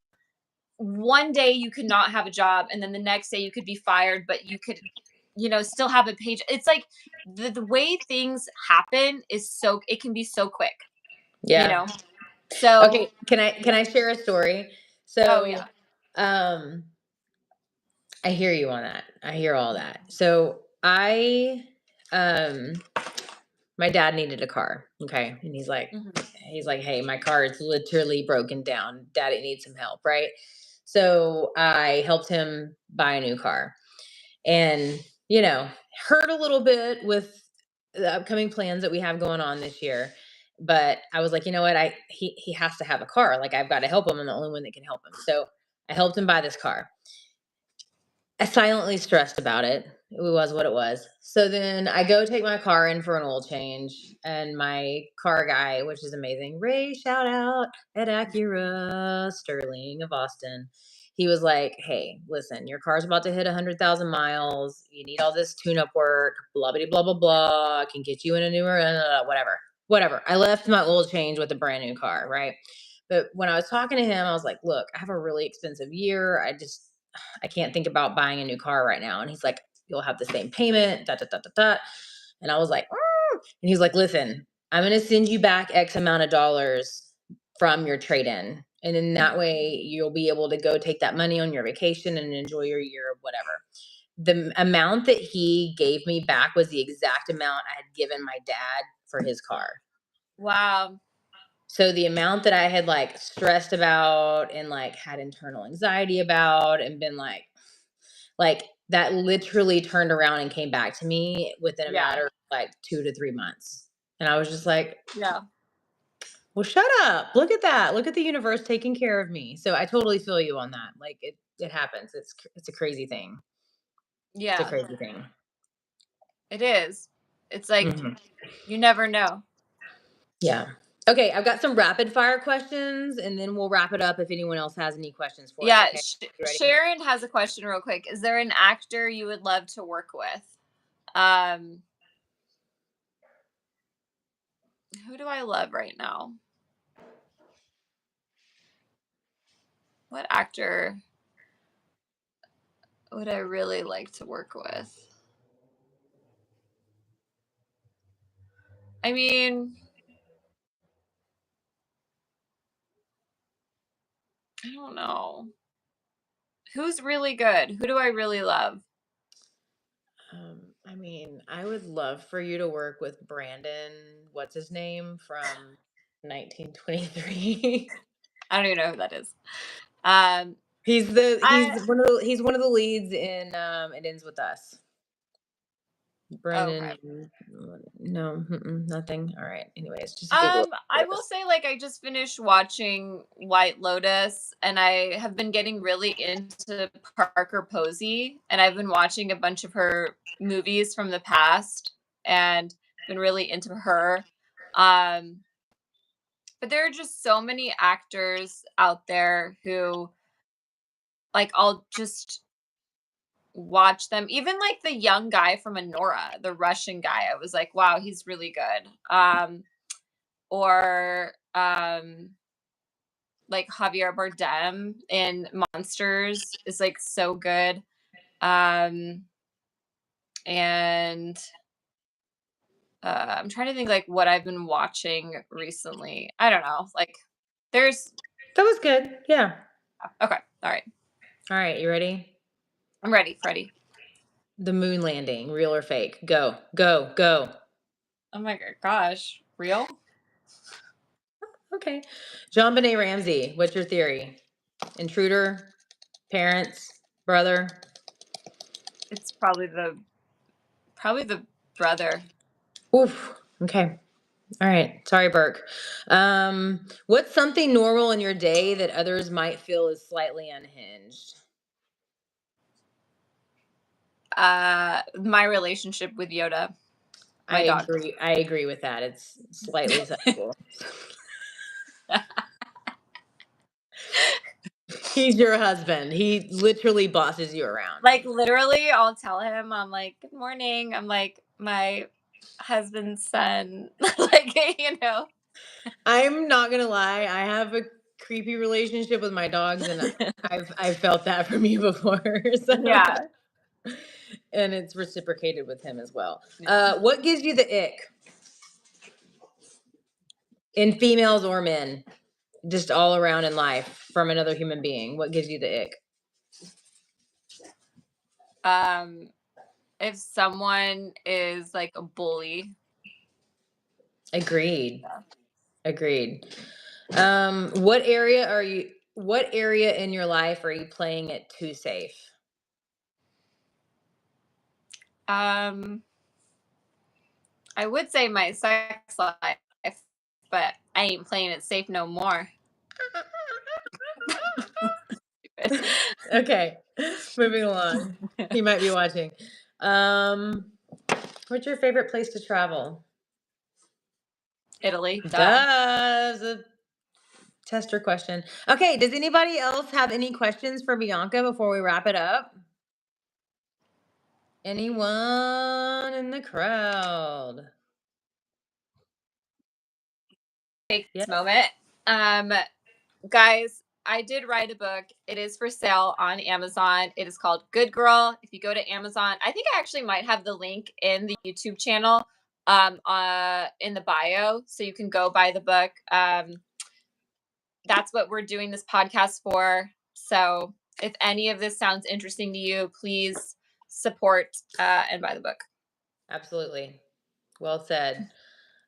one day you could not have a job and then the next day you could be fired, but you could still have a page. It's like the way things happen is it can be so quick. Yeah. So okay, can I share a story? So oh yeah. I hear you on that. I hear all that. So my dad needed a car. Okay. And he's like, hey, my car is literally broken down. Daddy needs some help. Right. So I helped him buy a new car and, hurt a little bit with the upcoming plans that we have going on this year. But I was like, you know what? He has to have a car. Like, I've got to help him. I'm the only one that can help him. So I helped him buy this car. I silently stressed about it. It was what it was. So then I go take my car in for an oil change, and my car guy, which is amazing, Ray, shout out at Acura, Sterling of Austin. He was like, "Hey, listen, your car's about to hit 100,000 miles. You need all this tune-up work. Blah blah blah blah blah. I can get you in a newer, whatever. I left my oil change with a brand new car, right? But when I was talking to him, I was like, "Look, I have a really expensive year. I can't think about buying a new car right now." And he's like, "You'll have the same payment, da da da da da." And I was like, and he's like, "Listen, I'm going to send you back X amount of dollars from your trade-in. And then that way you'll be able to go take that money on your vacation and enjoy your year of whatever." The amount that he gave me back was the exact amount I had given my dad for his car. Wow. So the amount that I had like stressed about and like had internal anxiety about and been like that literally turned around and came back to me within a matter of like 2 to 3 months. And I was just like, yeah. Well, shut up. Look at that. Look at the universe taking care of me. So I totally feel you on that. Like it happens. It's a crazy thing. Yeah. It's a crazy thing. It is. It's like you never know. Yeah. Okay, I've got some rapid fire questions and then we'll wrap it up if anyone else has any questions for us. Yeah, Okay? Sharon has a question real quick. Is there an actor you would love to work with? Who do I love right now? What actor would I really like to work with? I mean, I don't know. Who's really good? Who do I really love? I mean, I would love for you to work with Brandon, what's his name, from 1923. I don't even know who that is. He's one of the leads in It Ends With Us. Brendan, okay. No, nothing. All right. Anyways, just Google it. I will say, like, I just finished watching White Lotus, and I have been getting really into Parker Posey, and I've been watching a bunch of her movies from the past, and been really into her. But there are just so many actors out there who, like, I'll just watch them. Even like the young guy from Anora, the Russian guy, I was like, wow, he's really good. Or like Javier Bardem in Monsters is like so good. And I'm trying to think like what I've been watching recently. I don't know. Like that was good. Yeah. Okay. All right. All right. You ready? I'm ready, Freddie. The moon landing, real or fake? Go, go, go. Oh my gosh. Real? Okay. JonBenet Ramsey, what's your theory? Intruder, parents, brother? It's probably the brother. Oof. Okay. All right. Sorry, Burke. What's something normal in your day that others might feel is slightly unhinged? My relationship with Yoda. My dog. I agree with that. It's slightly sexual. He's your husband. He literally bosses you around. Like literally, I'll tell him, I'm like, good morning. I'm like, my husband's son. Like, I'm not gonna lie, I have a creepy relationship with my dogs and I've felt that from you before. So. Yeah. and it's reciprocated with him as well. Yeah. What gives you the ick? In females or men, just all around in life from another human being, what gives you the ick? If someone is like a bully. Agreed. Yeah. Agreed. What area in your life are you playing it too safe? I would say my sex life, but I ain't playing it safe no more. Okay, moving along. He might be watching. What's your favorite place to travel? Italy. That's a tester question. Okay, does anybody else have any questions for Bianca before we wrap it up? Anyone in the crowd? Take this moment. Guys, I did write a book. It is for sale on Amazon. It is called Good Girl. If you go to Amazon, I think I actually might have the link in the YouTube channel in the bio, so you can go buy the book. That's what we're doing this podcast for. So if any of this sounds interesting to you, please support and buy the book. Absolutely. Well said.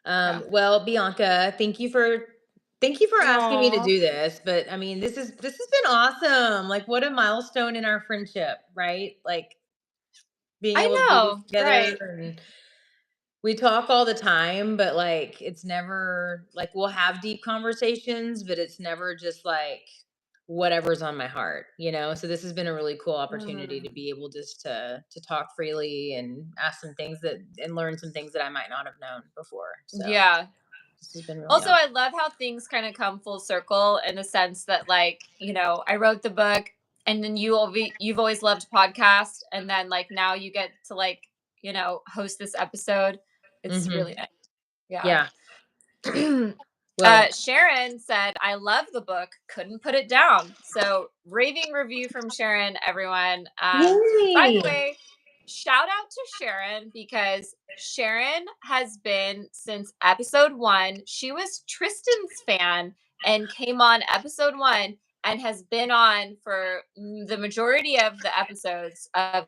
Well, Bianca, thank you for asking me to do this, but I mean, this has been awesome. Like, what a milestone in our friendship, right? Like being able to do this together, right? And we talk all the time, but like, it's never like, we'll have deep conversations, but it's never just like whatever's on my heart, So this has been a really cool opportunity to be able just to talk freely and ask some things and learn some things that I might not have known before. So yeah. This has been really also awesome. I love how things kind of come full circle in the sense that, like, I wrote the book, and then you've always loved podcasts, and then like now you get to like host this episode. It's really nice. Yeah. Well, Sharon said, "I love the book. Couldn't put it down." So raving review from Sharon, everyone. By the way, shout out to Sharon, because Sharon has been since episode 1. She was Tristan's fan and came on episode 1 and has been on for the majority of the episodes of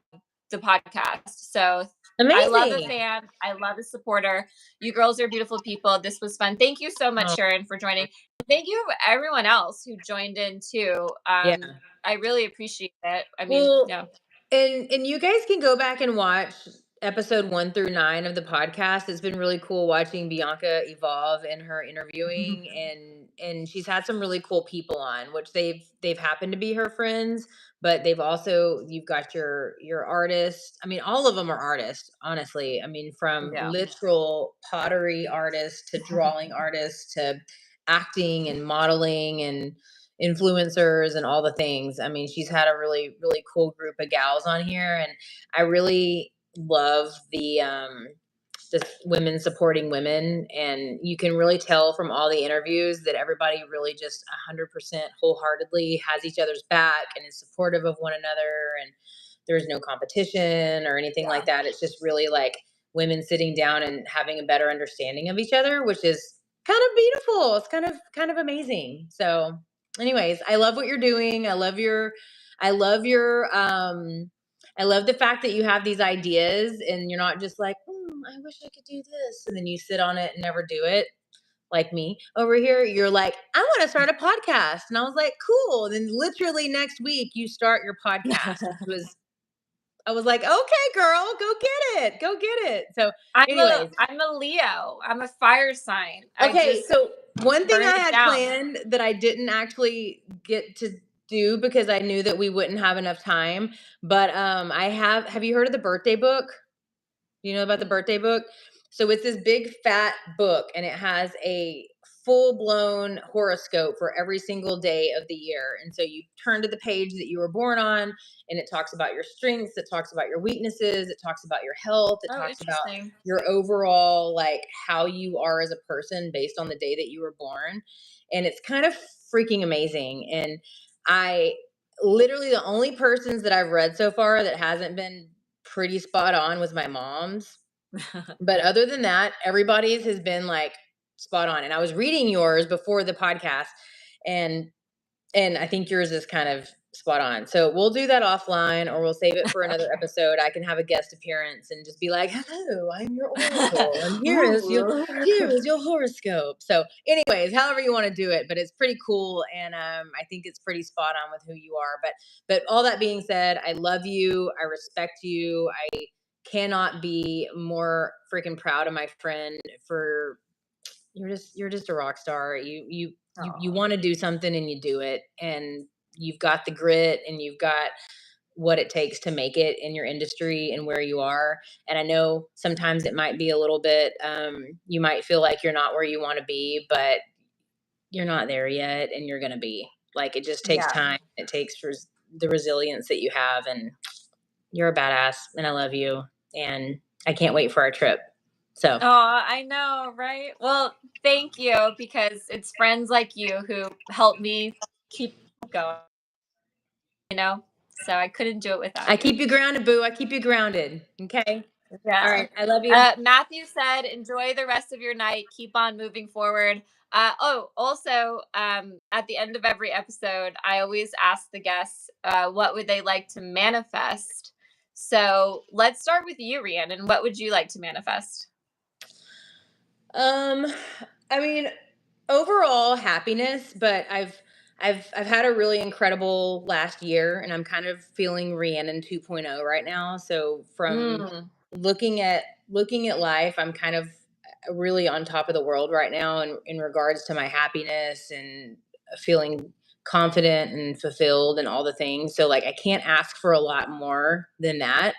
the podcast. So amazing. I love a fan. I love a supporter. You girls are beautiful people. This was fun. Thank you so much, Sharon, for joining. Thank you everyone else who joined in too. I really appreciate it. I mean, yeah. And you guys can go back and watch episode 1 through 9 of the podcast. It's been really cool watching Bianca evolve in her interviewing, and she's had some really cool people on, which they've happened to be her friends, but you've got your artists. I mean, all of them are artists, honestly. I mean, from literal pottery artists to drawing artists to acting and modeling and influencers and all the things. I mean, she's had a really, really cool group of gals on here, and I really love the just women supporting women, and you can really tell from all the interviews that everybody really just 100% wholeheartedly has each other's back and is supportive of one another, and there's no competition or anything like that. It's just really like women sitting down and having a better understanding of each other, which is kind of beautiful. It's kind of amazing. So anyways, I love what you're doing. I love the fact that you have these ideas and you're not just like, I wish I could do this. And then you sit on it and never do it. Like me over here, you're like, I want to start a podcast. And I was like, cool. And then literally next week you start your podcast. I was like, okay, girl, go get it. So anyways. I'm a Leo. I'm a fire sign. Okay, so one thing I had planned that I didn't actually get to do because I knew that we wouldn't have enough time, but have you heard of the birthday book? You know about the birthday book? So it's this big fat book, and it has a full-blown horoscope for every single day of the year. And so you turn to the page that you were born on, and it talks about your strengths, it talks about your weaknesses, it talks about your health, it talks about your overall, like, how you are as a person based on the day that you were born. And it's kind of freaking amazing. And I literally, the only persons that I've read so far that hasn't been pretty spot on was my mom's. But other than that, everybody's has been like spot on. And I was reading yours before the podcast, and I think yours is kind of spot on. So we'll do that offline, or we'll save it for another episode. I can have a guest appearance and just be like, "Hello, I'm your oracle, and here is your horoscope." So, anyways, however you want to do it, but it's pretty cool, and I think it's pretty spot on with who you are. But all that being said, I love you. I respect you. I cannot be more freaking proud of my friend for you're just a rock star. You want to do something and you do it, and you've got the grit and you've got what it takes to make it in your industry and where you are. And I know sometimes it might be a little bit you might feel like you're not where you want to be, but you're not there yet, and you're going to be. Like, it just takes time. It takes the resilience that you have, and you're a badass, and I love you, and I can't wait for our trip. So, I know, right? Well, thank you, because it's friends like you who help me keep going, so I couldn't do it without you. I keep you grounded, boo. I keep you grounded. Okay. Yeah. All right. I love you. Matthew said, enjoy the rest of your night. Keep on moving forward. Also, at the end of every episode, I always ask the guests, what would they like to manifest? So let's start with you, Rhiannon. What would you like to manifest? I mean, overall happiness, but I've had a really incredible last year, and I'm kind of feeling Rhiannon 2.0 right now. So from looking at life, I'm kind of really on top of the world right now in regards to my happiness and feeling confident and fulfilled and all the things. So like, I can't ask for a lot more than that.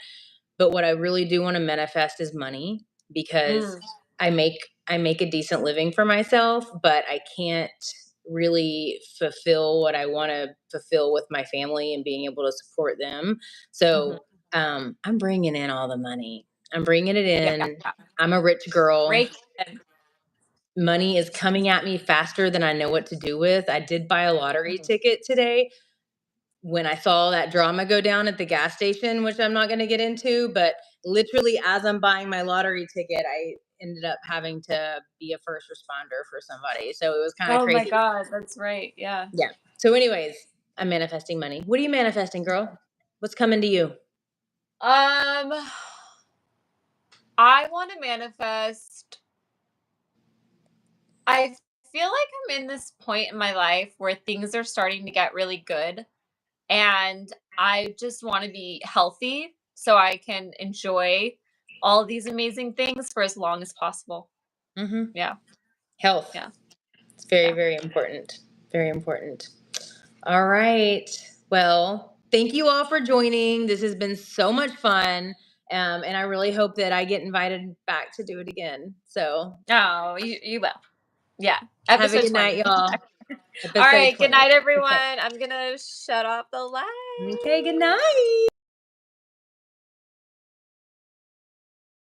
But what I really do want to manifest is money, because I make a decent living for myself, but I can't really fulfill what I want to fulfill with my family and being able to support them. So I'm bringing in all the money. I'm bringing it in. Yeah. I'm a rich girl. Money is coming at me faster than I know what to do with. I did buy a lottery ticket today when I saw that drama go down at the gas station, which I'm not going to get into, but literally as I'm buying my lottery ticket, I ended up having to be a first responder for somebody. So it was kind of crazy. Oh my God, that's right. Yeah. Yeah. So anyways, I'm manifesting money. What are you manifesting, girl? What's coming to you? I want to manifest. I feel like I'm in this point in my life where things are starting to get really good, and I just want to be healthy so I can enjoy all of these amazing things for as long as possible. Yeah. Health. Yeah. It's very, very important. Very important. All right. Well, thank you all for joining. This has been so much fun. And I really hope that I get invited back to do it again. So, you will. Yeah. Have a good night, y'all. All right. 20. Good night, everyone. Okay. I'm going to shut off the light. Okay. Good night.